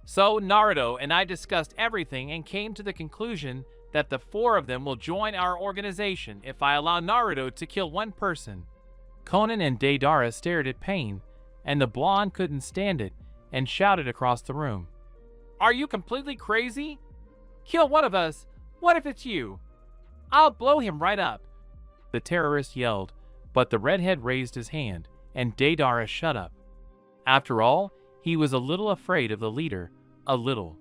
So Naruto and I discussed everything and came to the conclusion that the 4 of them will join our organization if I allow Naruto to kill 1 person. Conan and Deidara stared at Pain, and the blonde couldn't stand it and shouted across the room. Are you completely crazy? Kill one of us. What if it's you? I'll blow him right up. The terrorist yelled, but the redhead raised his hand, and Deidara shut up. After all, he was a little afraid of the leader, a little.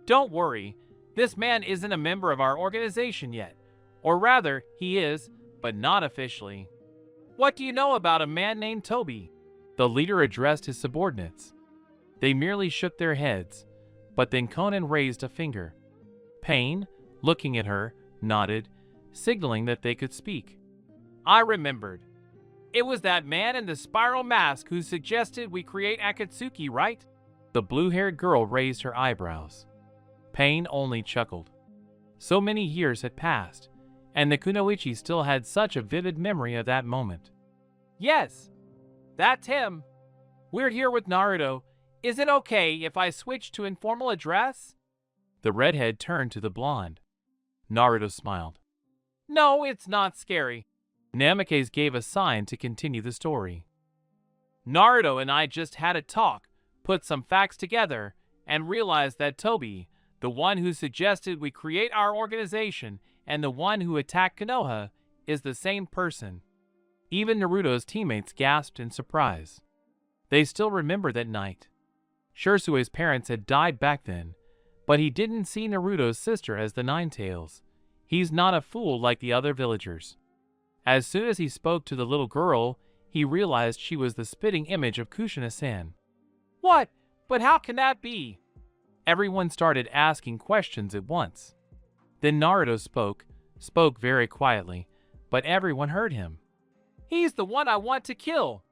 Don't worry, this man isn't a member of our organization yet. Or rather, he is, but not officially. What do you know about a man named Toby? The leader addressed his subordinates. They merely shook their heads, but then Conan raised a finger. Pain, looking at her, nodded, signaling that they could speak. I remembered. It was that man in the spiral mask who suggested we create Akatsuki, right? The blue-haired girl raised her eyebrows. Pain only chuckled. So many years had passed, and the Kunoichi still had such a vivid memory of that moment. Yes, that's him. We're here with Naruto. Is it okay if I switch to informal address? The redhead turned to the blonde. Naruto smiled. No, it's not scary. Namikaze gave a sign to continue the story. Naruto and I just had a talk, put some facts together, and realized that Toby, The one who suggested we create our organization and the one who attacked Konoha is the same person. Even Naruto's teammates gasped in surprise. They still remember that night. Shirsue's parents had died back then, but he didn't see Naruto's sister as the Ninetales. He's not a fool like the other villagers. As soon as he spoke to the little girl, he realized she was the spitting image of Kushina-san. What? But how can that be? Everyone started asking questions at once. Then Naruto spoke very quietly, but everyone heard him. He's the one I want to kill.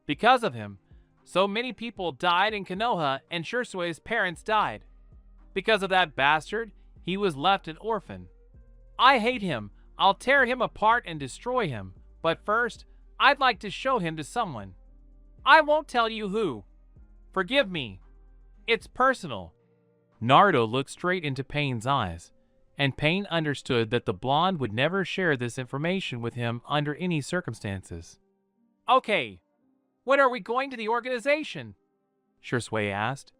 Because of him, so many people died in Konoha and Shirsue's parents died. Because of that bastard, he was left an orphan. I hate him. I'll tear him apart and destroy him. But first, I'd like to show him to someone. I won't tell you who. Forgive me. It's personal. Naruto looked straight into Pain's eyes, and Pain understood that the blonde would never share this information with him under any circumstances. Okay, when are we going to the organization? Shirsue asked.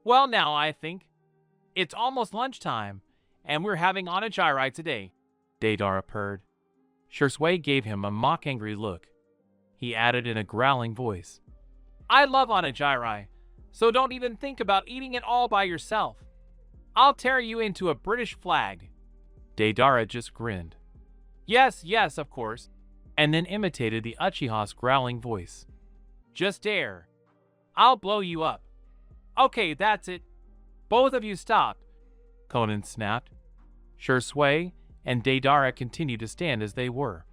Well now, I think. It's almost lunchtime, and we're having onigiri today, Deidara purred. Shirsue gave him a mock-angry look. He added in a growling voice. I love onigiri, so don't even think about eating it all by yourself. I'll tear you into a British flag. Deidara just grinned. Yes, yes, of course, and then imitated the Uchiha's growling voice. Just dare. I'll blow you up. Okay, that's it. Both of you stopped, Conan snapped. Shirsue and Deidara continued to stand as they were.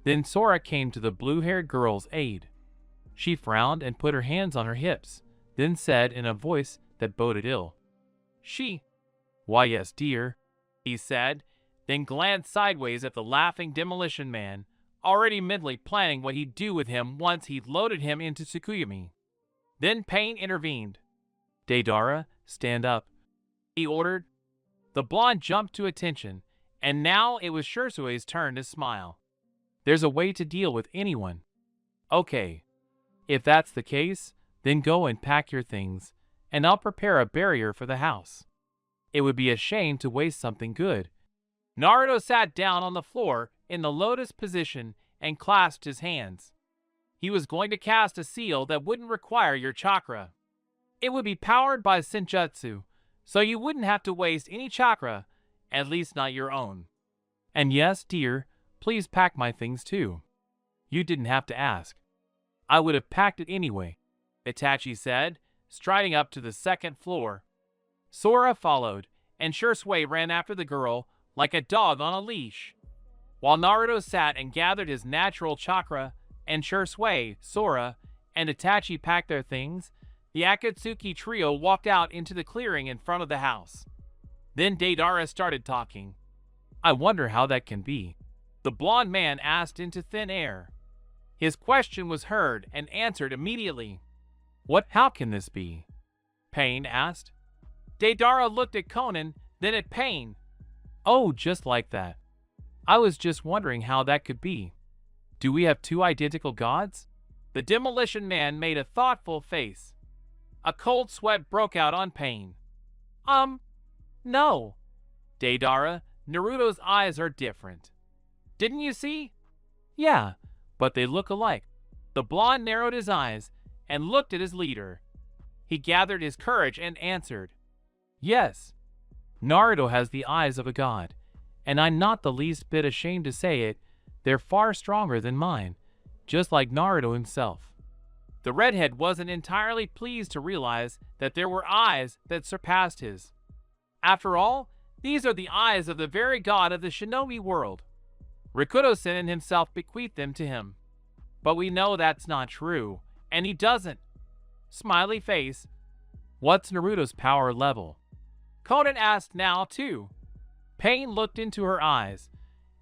Then Sora came to the blue-haired girl's aid. She frowned and put her hands on her hips, then said in a voice that boded ill. Why yes, dear, he said, then glanced sideways at the laughing demolition man, already mentally planning what he'd do with him once he'd loaded him into Tsukuyami. Then Pain intervened. Deidara, stand up, he ordered. The blonde jumped to attention, and now it was Shirsue's turn to smile. There's a way to deal with anyone. Okay. If that's the case, then go and pack your things, and I'll prepare a barrier for the house. It would be a shame to waste something good. Naruto sat down on the floor in the lotus position and clasped his hands. He was going to cast a seal that wouldn't require your chakra. It would be powered by Senjutsu, so you wouldn't have to waste any chakra, at least not your own. And yes, dear, please pack my things too. You didn't have to ask. I would have packed it anyway, Itachi said, striding up to the second floor. Sora followed, and Shirsue ran after the girl like a dog on a leash. While Naruto sat and gathered his natural chakra, and Shirsue, Sora, and Itachi packed their things, the Akatsuki trio walked out into the clearing in front of the house. Then Deidara started talking. I wonder how that can be, the blonde man asked into thin air. His question was heard and answered immediately. How can this be? Pain asked. Deidara looked at Conan, then at Pain. Oh, just like that. I was just wondering how that could be. Do we have two identical gods? The demolition man made a thoughtful face. A cold sweat broke out on Pain. No. Deidara, Naruto's eyes are different. Didn't you see? Yeah, but they look alike. The blonde narrowed his eyes and looked at his leader. He gathered his courage and answered. Yes. Naruto has the eyes of a god, and I'm not the least bit ashamed to say it. They're far stronger than mine, just like Naruto himself. The redhead wasn't entirely pleased to realize that there were eyes that surpassed his. After all, these are the eyes of the very god of the shinobi world. Rikudo-sen himself bequeathed them to him. But we know that's not true, and he doesn't. Smiley face. What's Naruto's power level? Conan asked now, too. Pain looked into her eyes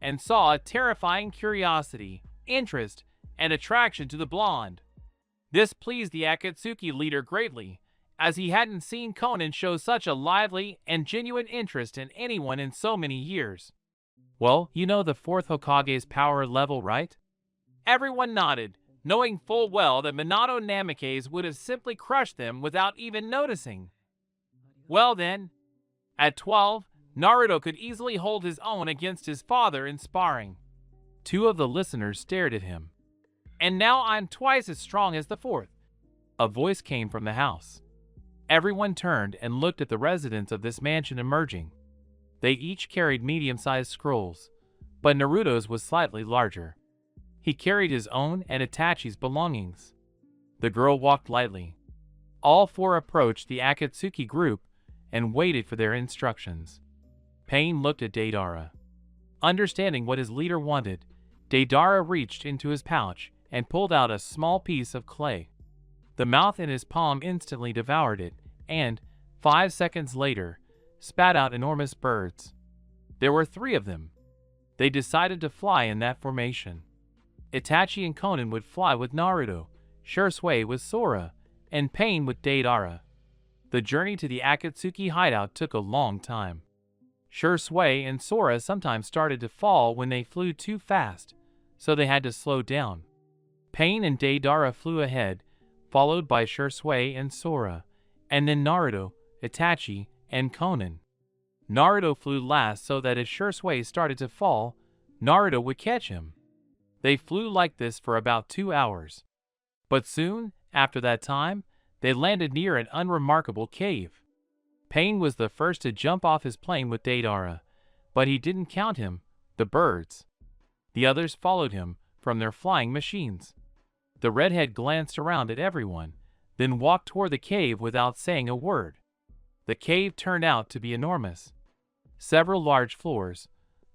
and saw a terrifying curiosity, interest, and attraction to the blonde. This pleased the Akatsuki leader greatly, as he hadn't seen Conan show such a lively and genuine interest in anyone in so many years. Well, you know the fourth Hokage's power level, right? Everyone nodded, knowing full well that Minato Namikaze would have simply crushed them without even noticing. Well then, at 12, Naruto could easily hold his own against his father in sparring. Two of the listeners stared at him. And now I'm twice as strong as the fourth. A voice came from the house. Everyone turned and looked at the residents of this mansion emerging. They each carried medium-sized scrolls, but Naruto's was slightly larger. He carried his own and Itachi's belongings. The girl walked lightly. All four approached the Akatsuki group and waited for their instructions. Pain looked at Deidara. Understanding what his leader wanted, Deidara reached into his pouch and pulled out a small piece of clay. The mouth in his palm instantly devoured it and, 5 seconds later, spat out enormous birds. There were 3 of them. They decided to fly in that formation. Itachi and Konan would fly with Naruto, Shursui with Sora, and Pain with Deidara. The journey to the Akatsuki hideout took a long time. Shursui and Sora sometimes started to fall when they flew too fast, so they had to slow down. Pain and Deidara flew ahead, followed by Shursui and Sora, and then Naruto, Itachi, and Konan. Naruto flew last so that if Shursui started to fall, Naruto would catch him. They flew like this for about 2 hours. But soon, after that time, they landed near an unremarkable cave. Pain was the first to jump off his plane with Deidara, but he didn't count him, the birds. The others followed him from their flying machines. The redhead glanced around at everyone, then walked toward the cave without saying a word. The cave turned out to be enormous. Several large floors,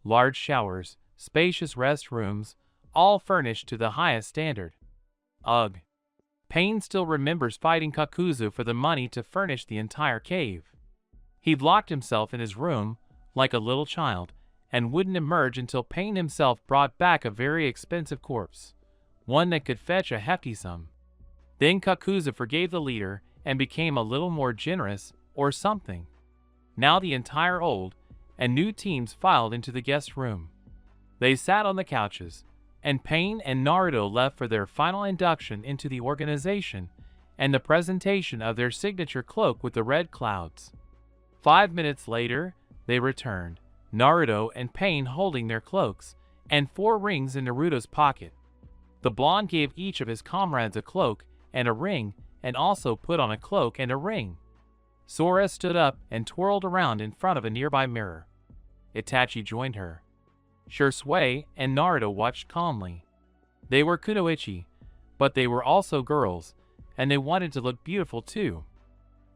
large showers, spacious restrooms, all furnished to the highest standard. Ugh. Pain still remembers fighting Kakuzu for the money to furnish the entire cave. He locked himself in his room, like a little child, and wouldn't emerge until Pain himself brought back a very expensive corpse, one that could fetch a hefty sum. Then Kakuzu forgave the leader and became a little more generous, or something. Now the entire old and new teams filed into the guest room. They sat on the couches, and Pain and Naruto left for their final induction into the organization and the presentation of their signature cloak with the red clouds. 5 minutes later, they returned, Naruto and Pain holding their cloaks, and 4 rings in Naruto's pocket. The blonde gave each of his comrades a cloak and a ring, and also put on a cloak and a ring. Sora stood up and twirled around in front of a nearby mirror. Itachi joined her. Shursui and Naruto watched calmly. They were kunoichi, but they were also girls, and they wanted to look beautiful too.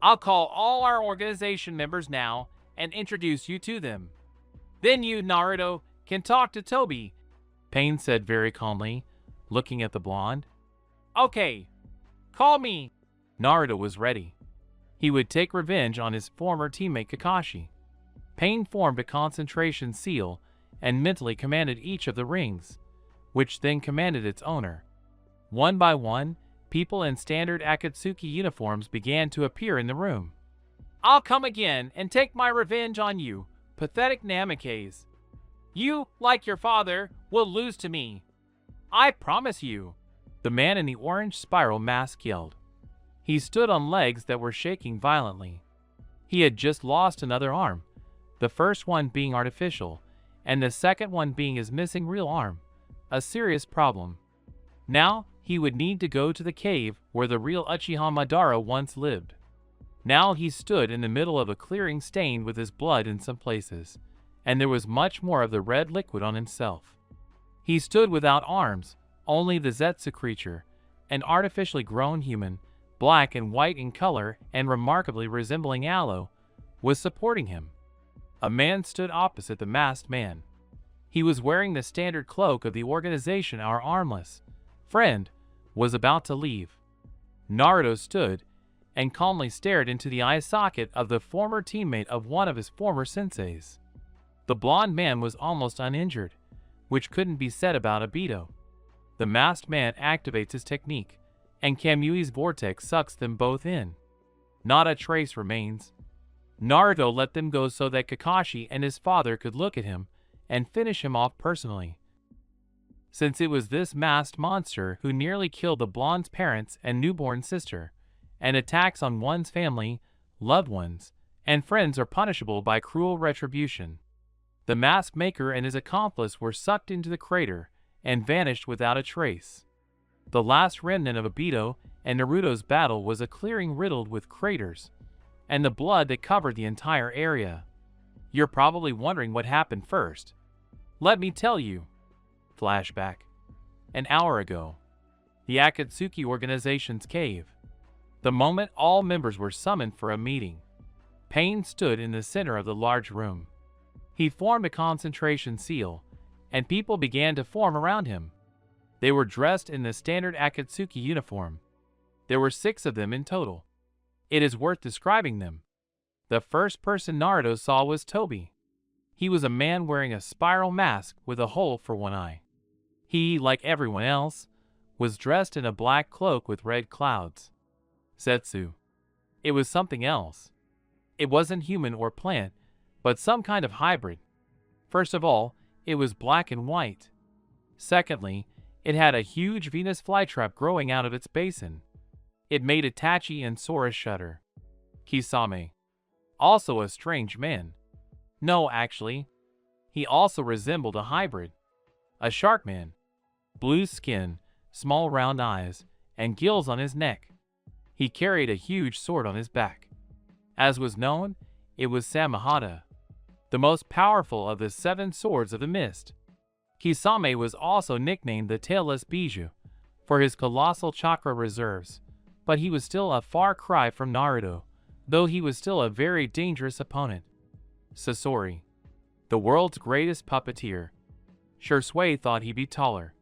I'll call all our organization members now and introduce you to them. Then you, Naruto, can talk to Tobi, Pain said very calmly, looking at the blonde. Okay, call me. Naruto was ready. He would take revenge on his former teammate Kakashi. Pain formed a concentration seal and mentally commanded each of the rings, which then commanded its owner. One by one, people in standard Akatsuki uniforms began to appear in the room. I'll come again and take my revenge on you, pathetic Namikaze. You, like your father, will lose to me. I promise you, the man in the orange spiral mask yelled. He stood on legs that were shaking violently. He had just lost another arm, the first one being artificial, and the second one being his missing real arm, a serious problem. Now, he would need to go to the cave where the real Uchiha Madara once lived. Now he stood in the middle of a clearing stained with his blood in some places, and there was much more of the red liquid on himself. He stood without arms, only the Zetsu creature, an artificially grown human, black and white in color and remarkably resembling aloe, was supporting him. A man stood opposite the masked man. He was wearing the standard cloak of the organization. Our armless friend was about to leave. Naruto stood and calmly stared into the eye socket of the former teammate of one of his former senseis. The blonde man was almost uninjured, which couldn't be said about Obito. The masked man activates his technique, and Kamui's vortex sucks them both in. Not a trace remains. Naruto let them go so that Kakashi and his father could look at him and finish him off personally. Since it was this masked monster who nearly killed the blonde's parents and newborn sister, and attacks on one's family, loved ones, and friends are punishable by cruel retribution. The mask maker and his accomplice were sucked into the crater and vanished without a trace. The last remnant of Obito and Naruto's battle was a clearing riddled with craters, and the blood that covered the entire area. You're probably wondering what happened first. Let me tell you. Flashback. An hour ago. The Akatsuki organization's cave. The moment all members were summoned for a meeting, Pain stood in the center of the large room. He formed a concentration seal, and people began to form around him. They were dressed in the standard Akatsuki uniform. There were 6 of them in total. It is worth describing them. The first person Naruto saw was Tobi. He was a man wearing a spiral mask with a hole for one eye. He, like everyone else, was dressed in a black cloak with red clouds. Setsu. It was something else. It wasn't human or plant, but some kind of hybrid. First of all, it was black and white. Secondly, it had a huge Venus flytrap growing out of its basin. It made Itachi and Sora shudder. Kisame. Also a strange man. No, actually. He also resembled a hybrid. A shark man. Blue skin, small round eyes, and gills on his neck. He carried a huge sword on his back. As was known, it was Samahata, the most powerful of the 7 swords of the mist. Kisame was also nicknamed the Tailless Bijou for his colossal chakra reserves, but he was still a far cry from Naruto, though he was still a very dangerous opponent. Sasori, the world's greatest puppeteer. Shursui thought he'd be taller.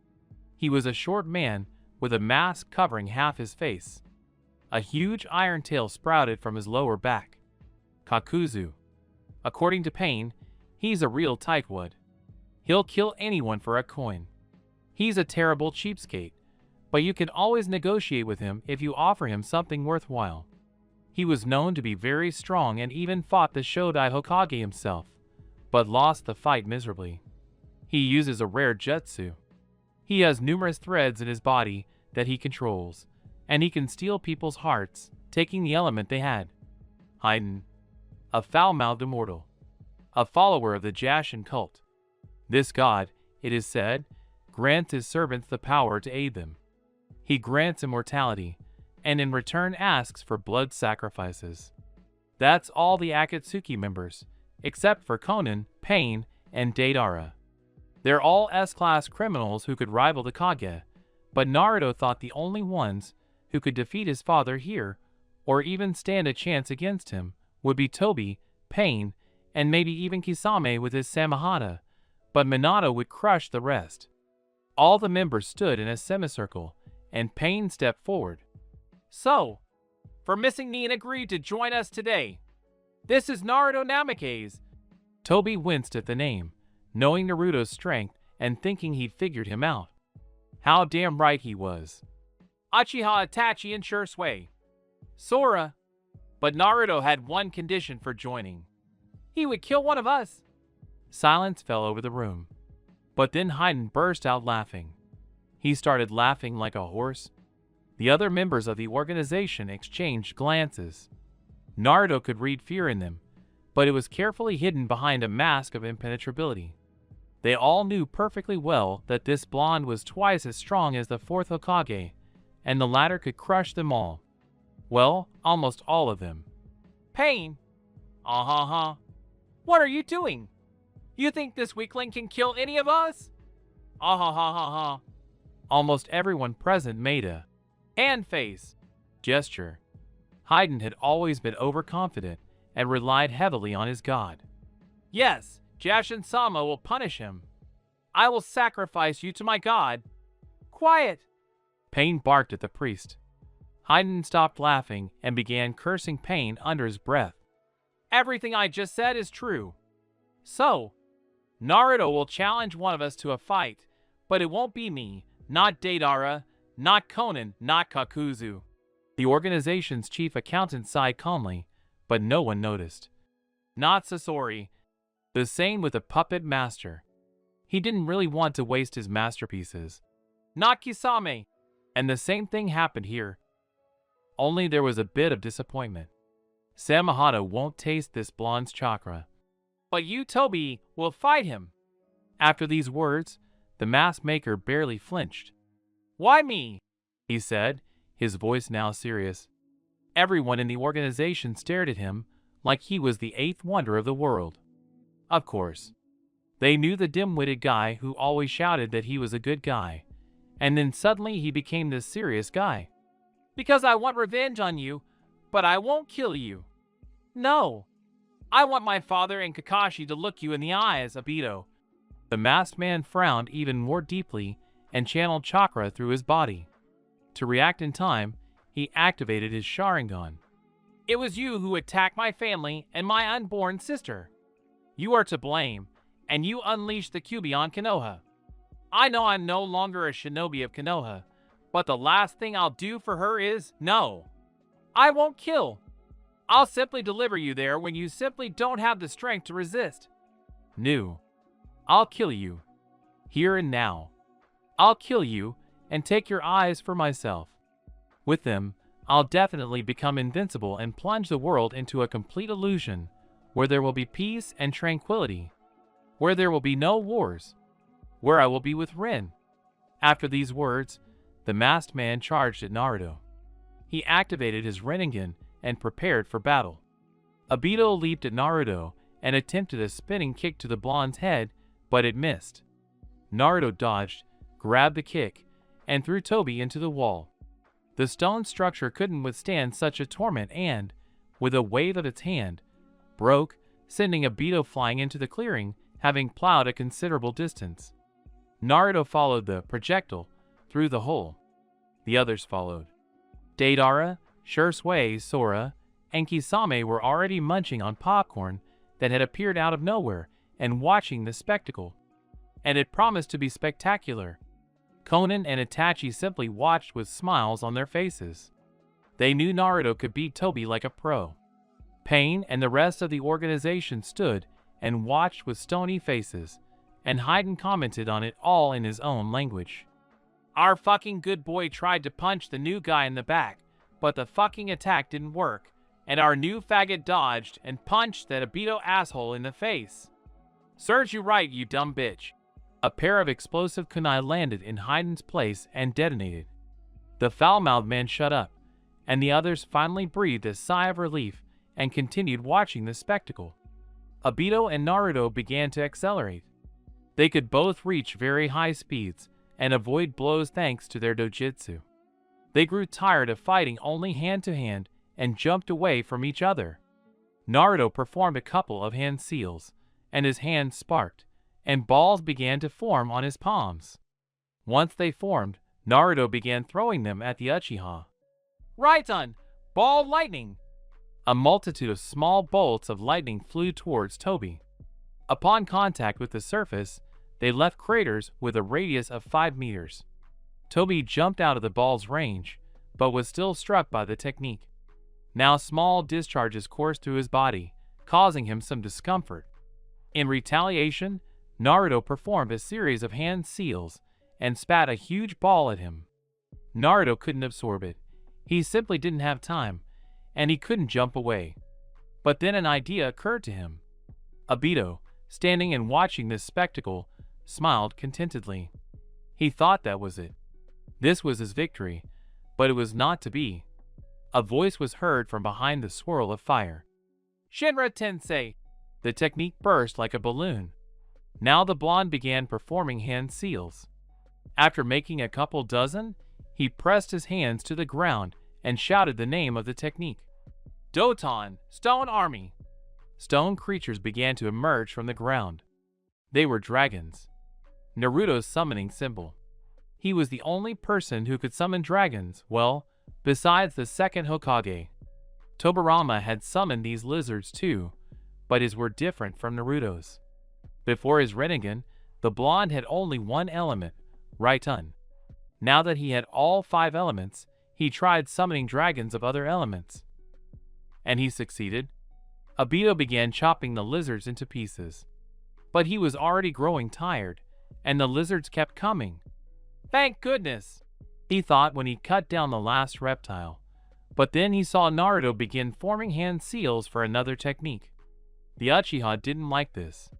He was a short man with a mask covering half his face. A huge iron tail sprouted from his lower back. Kakuzu. According to Pain, he's a real tightwad. He'll kill anyone for a coin. He's a terrible cheapskate, but you can always negotiate with him if you offer him something worthwhile. He was known to be very strong and even fought the Shodai Hokage himself, but lost the fight miserably. He uses a rare jutsu. He has numerous threads in his body that he controls, and he can steal people's hearts, taking the element they had. Haiden, a foul-mouthed immortal, a follower of the Jashin cult. This god, it is said, grants his servants the power to aid them. He grants immortality, and in return asks for blood sacrifices. That's all the Akatsuki members, except for Konan, Pain, and Deidara. They're all S-class criminals who could rival the Kage, but Naruto thought the only ones who could defeat his father here, or even stand a chance against him, would be Tobi, Pain, and maybe even Kisame with his Samahata, but Minato would crush the rest. All the members stood in a semicircle, and Pain stepped forward. So, for missing me and agreed to join us today. This is Naruto Namikaze. Tobi winced at the name, knowing Naruto's strength and thinking he'd figured him out. How damn right he was. Uchiha Itachi and Shursui. Sora. But Naruto had one condition for joining. He would kill one of us. Silence fell over the room. But then Haiden burst out laughing. He started laughing like a horse. The other members of the organization exchanged glances. Naruto could read fear in them, but it was carefully hidden behind a mask of impenetrability. They all knew perfectly well that this blonde was twice as strong as the 4th Hokage, and the latter could crush them all. Well, almost all of them. Pain! What are you doing? You think this weakling can kill any of us? Almost everyone present made a hand face gesture. Haiden had always been overconfident and relied heavily on his god. Yes, Jashin-sama will punish him. I will sacrifice you to my god. Quiet! Pain barked at the priest. Haiden stopped laughing and began cursing Pain under his breath. Everything I just said is true. So, Naruto will challenge one of us to a fight, but it won't be me, not Deidara, not Konan, not Kakuzu. The organization's chief accountant sighed calmly, but no one noticed. Not Sasori. The same with the puppet master. He didn't really want to waste his masterpieces. Not Kisame. And the same thing happened here. Only there was a bit of disappointment. Samahata won't taste this blonde's chakra. But you, Toby, will fight him. After these words, the mask maker barely flinched. Why me? He said, his voice now serious. Everyone in the organization stared at him like he was the eighth wonder of the world. Of course. They knew the dim-witted guy who always shouted that he was a good guy, and then suddenly he became this serious guy. Because I want revenge on you, but I won't kill you. No. I want my father and Kakashi to look you in the eyes, Obito. The masked man frowned even more deeply and channeled chakra through his body. To react in time, he activated his Sharingan. It was you who attacked my family and my unborn sister. You are to blame, and you unleashed the Kyuubi on Konoha. I know I'm no longer a shinobi of Konoha, but the last thing I'll do for her is no. I won't kill. I'll simply deliver you there when you simply don't have the strength to resist. No. I'll kill you. Here and now. I'll kill you and take your eyes for myself. With them, I'll definitely become invincible and plunge the world into a complete illusion where there will be peace and tranquility, where there will be no wars, where I will be with Rin. After these words, the masked man charged at Naruto. He activated his Rinnegan and prepared for battle. Obito leaped at Naruto and attempted a spinning kick to the blonde's head, but it missed. Naruto dodged, grabbed the kick, and threw Toby into the wall. The stone structure couldn't withstand such a torment and, with a wave of its hand, broke, sending Obito flying into the clearing, having plowed a considerable distance. Naruto followed the projectile through the hole. The others followed. Deidara, Shursui, Sora, and Kisame were already munching on popcorn that had appeared out of nowhere and watching the spectacle. And it promised to be spectacular. Conan and Itachi simply watched with smiles on their faces. They knew Naruto could beat Toby like a pro. Pain and the rest of the organization stood and watched with stony faces, and Hayden commented on it all in his own language. Our fucking good boy tried to punch the new guy in the back, but the fucking attack didn't work, and our new faggot dodged and punched that Obito asshole in the face. Serves you right, you dumb bitch. A pair of explosive kunai landed in Hayden's place and detonated. The foul-mouthed man shut up, and the others finally breathed a sigh of relief and continued watching the spectacle. Obito and Naruto began to accelerate. They could both reach very high speeds and avoid blows thanks to their dojutsu. They grew tired of fighting only hand-to-hand and jumped away from each other. Naruto performed a couple of hand seals, and his hands sparked, and balls began to form on his palms. Once they formed, Naruto began throwing them at the Uchiha. Raiton! Ball lightning! A multitude of small bolts of lightning flew towards Toby. Upon contact with the surface, they left craters with a radius of 5 meters. Toby jumped out of the ball's range, but was still struck by the technique. Now small discharges coursed through his body, causing him some discomfort. In retaliation, Naruto performed a series of hand seals and spat a huge ball at him. Naruto couldn't absorb it. He simply didn't have time, and he couldn't jump away. But then an idea occurred to him. Obito, standing and watching this spectacle, smiled contentedly. He thought that was it. This was his victory, but it was not to be. A voice was heard from behind the swirl of fire. Shinra Tensei! The technique burst like a balloon. Now the blonde began performing hand seals. After making a couple dozen, he pressed his hands to the ground and shouted the name of the technique. Doton, Stone Army! Stone creatures began to emerge from the ground. They were dragons. Naruto's summoning symbol. He was the only person who could summon dragons, well, besides the second Hokage. Tobirama had summoned these lizards too, but his were different from Naruto's. Before his Rinnegan, the blonde had only one element, Raiton. Now that he had all 5 elements, he tried summoning dragons of other elements. And he succeeded. Obito began chopping the lizards into pieces. But he was already growing tired, and the lizards kept coming. Thank goodness, he thought when he cut down the last reptile. But then he saw Naruto begin forming hand seals for another technique. The Uchiha didn't like this.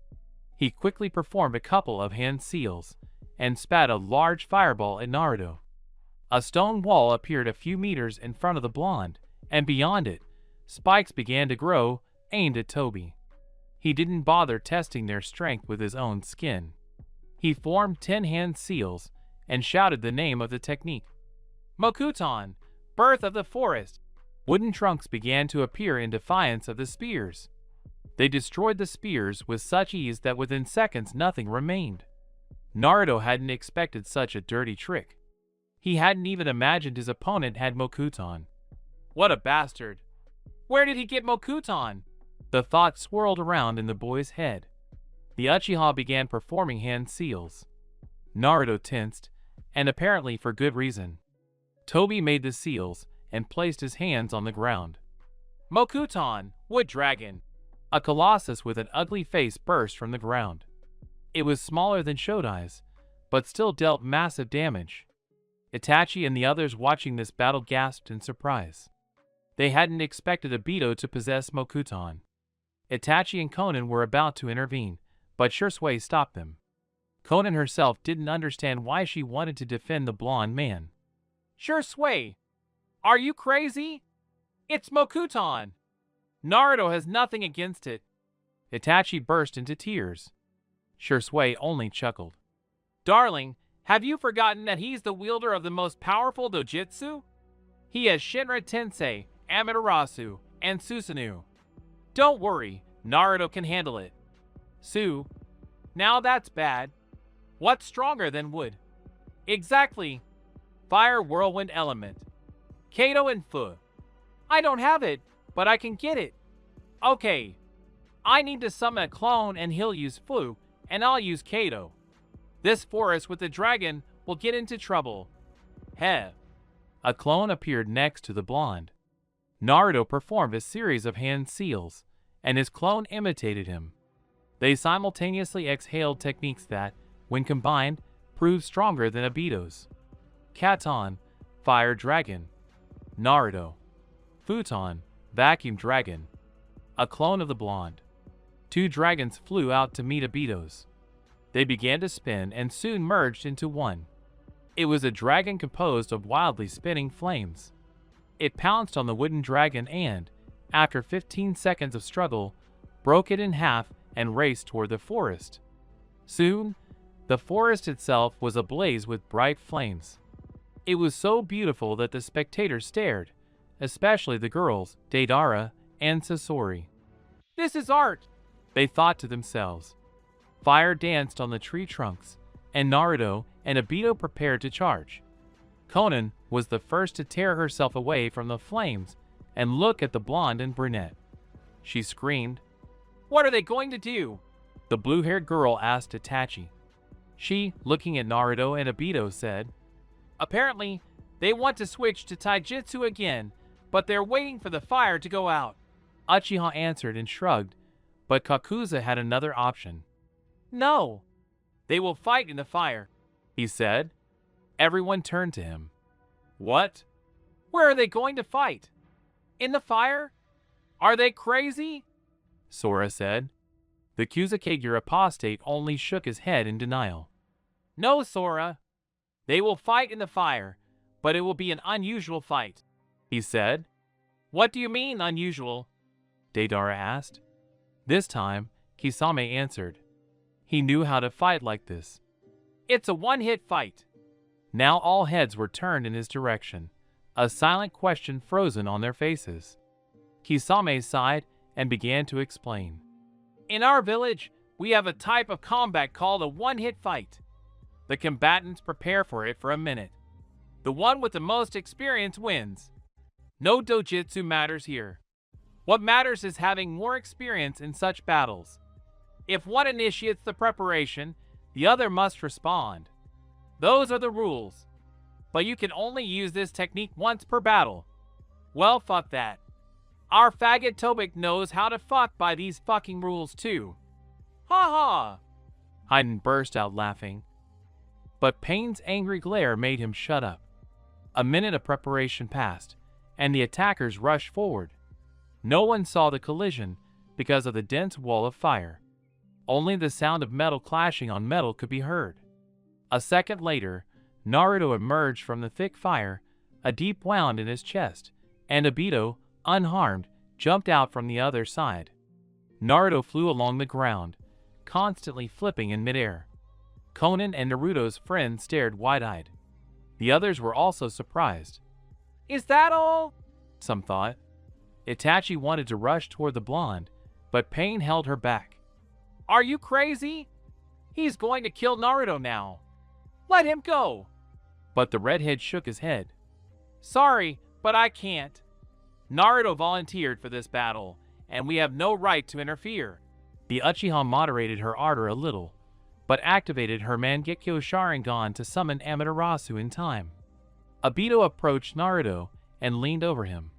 He quickly performed a couple of hand seals and spat a large fireball at Naruto. A stone wall appeared a few meters in front of the blonde, and beyond it, spikes began to grow, aimed at Toby. He didn't bother testing their strength with his own skin. He formed 10 hand seals and shouted the name of the technique. Mokuton, birth of the forest. Wooden trunks began to appear in defiance of the spears. They destroyed the spears with such ease that within seconds nothing remained. Naruto hadn't expected such a dirty trick. He hadn't even imagined his opponent had Mokuton. What a bastard! Where did he get Mokuton? The thought swirled around in the boy's head. The Uchiha began performing hand seals. Naruto tensed, and apparently for good reason. Toby made the seals and placed his hands on the ground. Mokuton, wood dragon! A colossus with an ugly face burst from the ground. It was smaller than Shodai's, but still dealt massive damage. Itachi and the others watching this battle gasped in surprise. They hadn't expected Obito to possess Mokuton. Itachi and Konan were about to intervene, but Shursui stopped them. Konan herself didn't understand why she wanted to defend the blonde man. Shursui, are you crazy? It's Mokuton! Naruto has nothing against it. Itachi burst into tears. Shursui only chuckled. Darling, have you forgotten that he's the wielder of the most powerful dojutsu? He has Shinra Tensei, Amaterasu, and Susanoo. Don't worry, Naruto can handle it. Su, now that's bad. What's stronger than wood? Exactly. Fire whirlwind element. Kato and Fu. I don't have it, but I can get it. Okay. I need to summon a clone and he'll use Fu, and I'll use Kato. This forest with the dragon will get into trouble. Heh. A clone appeared next to the blonde. Naruto performed a series of hand seals, and his clone imitated him. They simultaneously exhaled techniques that, when combined, proved stronger than Obito's. Katon, Fire Dragon. Naruto. Futon, Vacuum Dragon. A clone of the blonde. 2 dragons flew out to meet Obito's. They began to spin and soon merged into one. It was a dragon composed of wildly spinning flames. It pounced on the wooden dragon and, after 15 seconds of struggle, broke it in half and raced toward the forest. Soon, the forest itself was ablaze with bright flames. It was so beautiful that the spectators stared, especially the girls, Deidara and Sasori. This is art, they thought to themselves. Fire danced on the tree trunks, and Naruto and Obito prepared to charge. Konan was the first to tear herself away from the flames and look at the blonde and brunette. She screamed. What are they going to do? The blue-haired girl asked Itachi. She, looking at Naruto and Obito, said, Apparently, they want to switch to taijutsu again, but they're waiting for the fire to go out. Uchiha answered and shrugged, but Kakuza had another option. No, they will fight in the fire, he said. Everyone turned to him. What? Where are they going to fight? In the fire? Are they crazy? Sora said. The Kusakage apostate only shook his head in denial. No, Sora. They will fight in the fire, but it will be an unusual fight, he said. What do you mean, unusual? Deidara asked. This time, Kisame answered. He knew how to fight like this. It's a one-hit fight. Now all heads were turned in his direction, a silent question frozen on their faces. Kisame sighed and began to explain. In our village, we have a type of combat called a one-hit fight. The combatants prepare for it for a minute. The one with the most experience wins. No dojutsu matters here. What matters is having more experience in such battles. If one initiates the preparation, the other must respond. Those are the rules. But you can only use this technique once per battle. Well, fuck that. Our faggot Tobik knows how to fuck by these fucking rules too. Ha ha! Haydn burst out laughing. But Pain's angry glare made him shut up. A minute of preparation passed, and the attackers rushed forward. No one saw the collision because of the dense wall of fire. Only the sound of metal clashing on metal could be heard. A second later, Naruto emerged from the thick fire, a deep wound in his chest, and Obito, unharmed, jumped out from the other side. Naruto flew along the ground, constantly flipping in midair. Konan and Naruto's friends stared wide-eyed. The others were also surprised. "Is that all?" some thought. Itachi wanted to rush toward the blonde, but pain held her back. "Are you crazy? He's going to kill Naruto now. Let him go." But the redhead shook his head. "Sorry, but I can't. Naruto volunteered for this battle, and we have no right to interfere." The Uchiha moderated her ardor a little, but activated her Mangekyo Sharingan to summon Amaterasu in time. Obito approached Naruto and leaned over him.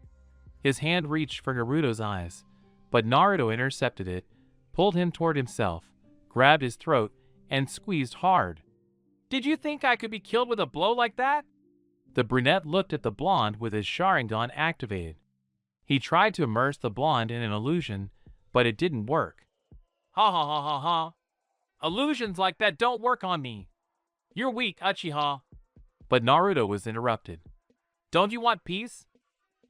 His hand reached for Naruto's eyes, but Naruto intercepted it, pulled him toward himself, grabbed his throat, and squeezed hard. "Did you think I could be killed with a blow like that?" The brunette looked at the blonde with his Sharingan activated. He tried to immerse the blonde in an illusion, but it didn't work. "Ha ha ha ha ha. Illusions like that don't work on me. You're weak, Uchiha." But Naruto was interrupted. "Don't you want peace?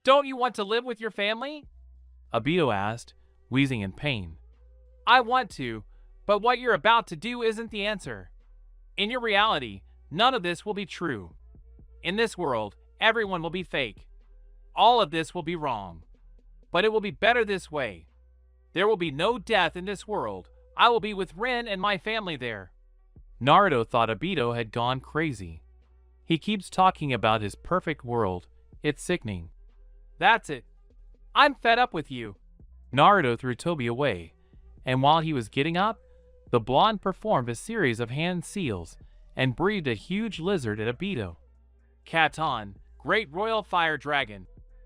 Don't you want to live with your family?" Obito asked, wheezing in pain. "I want to, but what you're about to do isn't the answer. In your reality, none of this will be true. In this world, everyone will be fake. All of this will be wrong. But it will be better this way. There will be no death in this world. I will be with Rin and my family there." Naruto thought Obito had gone crazy. He keeps talking about his perfect world. It's sickening. "That's it. I'm fed up with you." Naruto threw Toby away, and while he was getting up, the blonde performed a series of hand seals and breathed a huge lizard at Obito. "Katon, great royal fire dragon."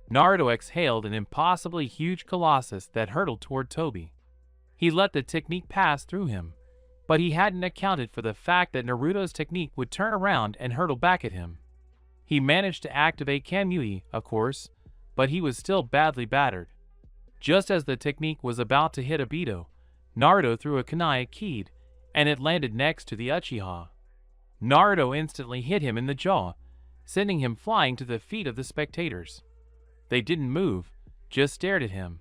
Naruto exhaled an impossibly huge colossus that hurtled toward Toby. He let the technique pass through him, but he hadn't accounted for the fact that Naruto's technique would turn around and hurtle back at him. He managed to activate Kamui, of course, but he was still badly battered. Just as the technique was about to hit Obito, Naruto threw a kunai keyed, and it landed next to the Uchiha. Naruto instantly hit him in the jaw, sending him flying to the feet of the spectators. They didn't move, just stared at him.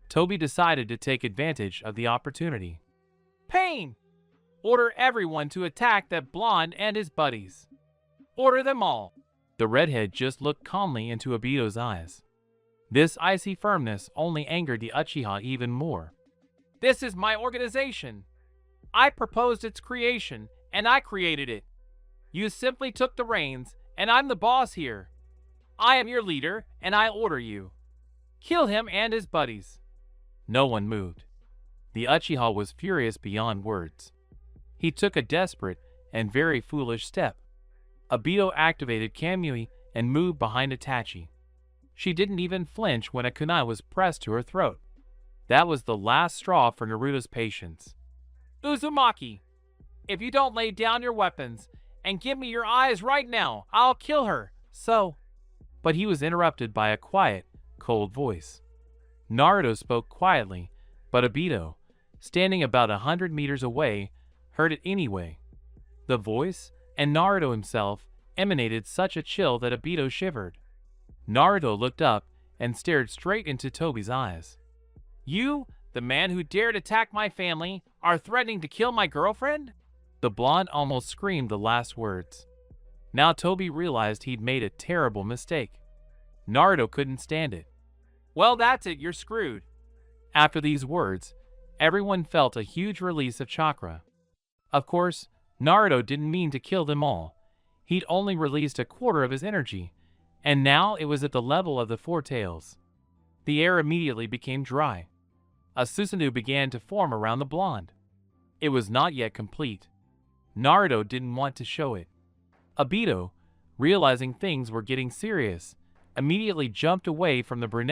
Toby decided to take advantage of the opportunity. "Pain! Order everyone to attack that blonde and his buddies. Order them all." The redhead just looked calmly into Obito's eyes. This icy firmness only angered the Uchiha even more. "This is my organization. I proposed its creation, and I created it. You simply took the reins, and I'm the boss here. I am your leader, and I order you. Kill him and his buddies." No one moved. The Uchiha was furious beyond words. He took a desperate and very foolish step. Obito activated Kamui and moved behind Itachi. She didn't even flinch when a kunai was pressed to her throat. That was the last straw for Naruto's patience. "Uzumaki, if you don't lay down your weapons and give me your eyes right now, I'll kill her, so—" But he was interrupted by a quiet, cold voice. Naruto spoke quietly, but Obito, standing about 100 meters away, heard it anyway. The voice, and Naruto himself, emanated such a chill that Obito shivered. Naruto looked up and stared straight into Toby's eyes. "You, the man who dared attack my family, are threatening to kill my girlfriend?" The blonde almost screamed the last words. Now Toby realized he'd made a terrible mistake. Naruto couldn't stand it. "Well, that's it, you're screwed." After these words, everyone felt a huge release of chakra. Of course, Naruto didn't mean to kill them all. He'd only released a quarter of his energy, and now it was at the level of the four tails. The air immediately became dry. A Susanoo began to form around the blonde. It was not yet complete. Naruto didn't want to show it. Obito, realizing things were getting serious, immediately jumped away from the brunette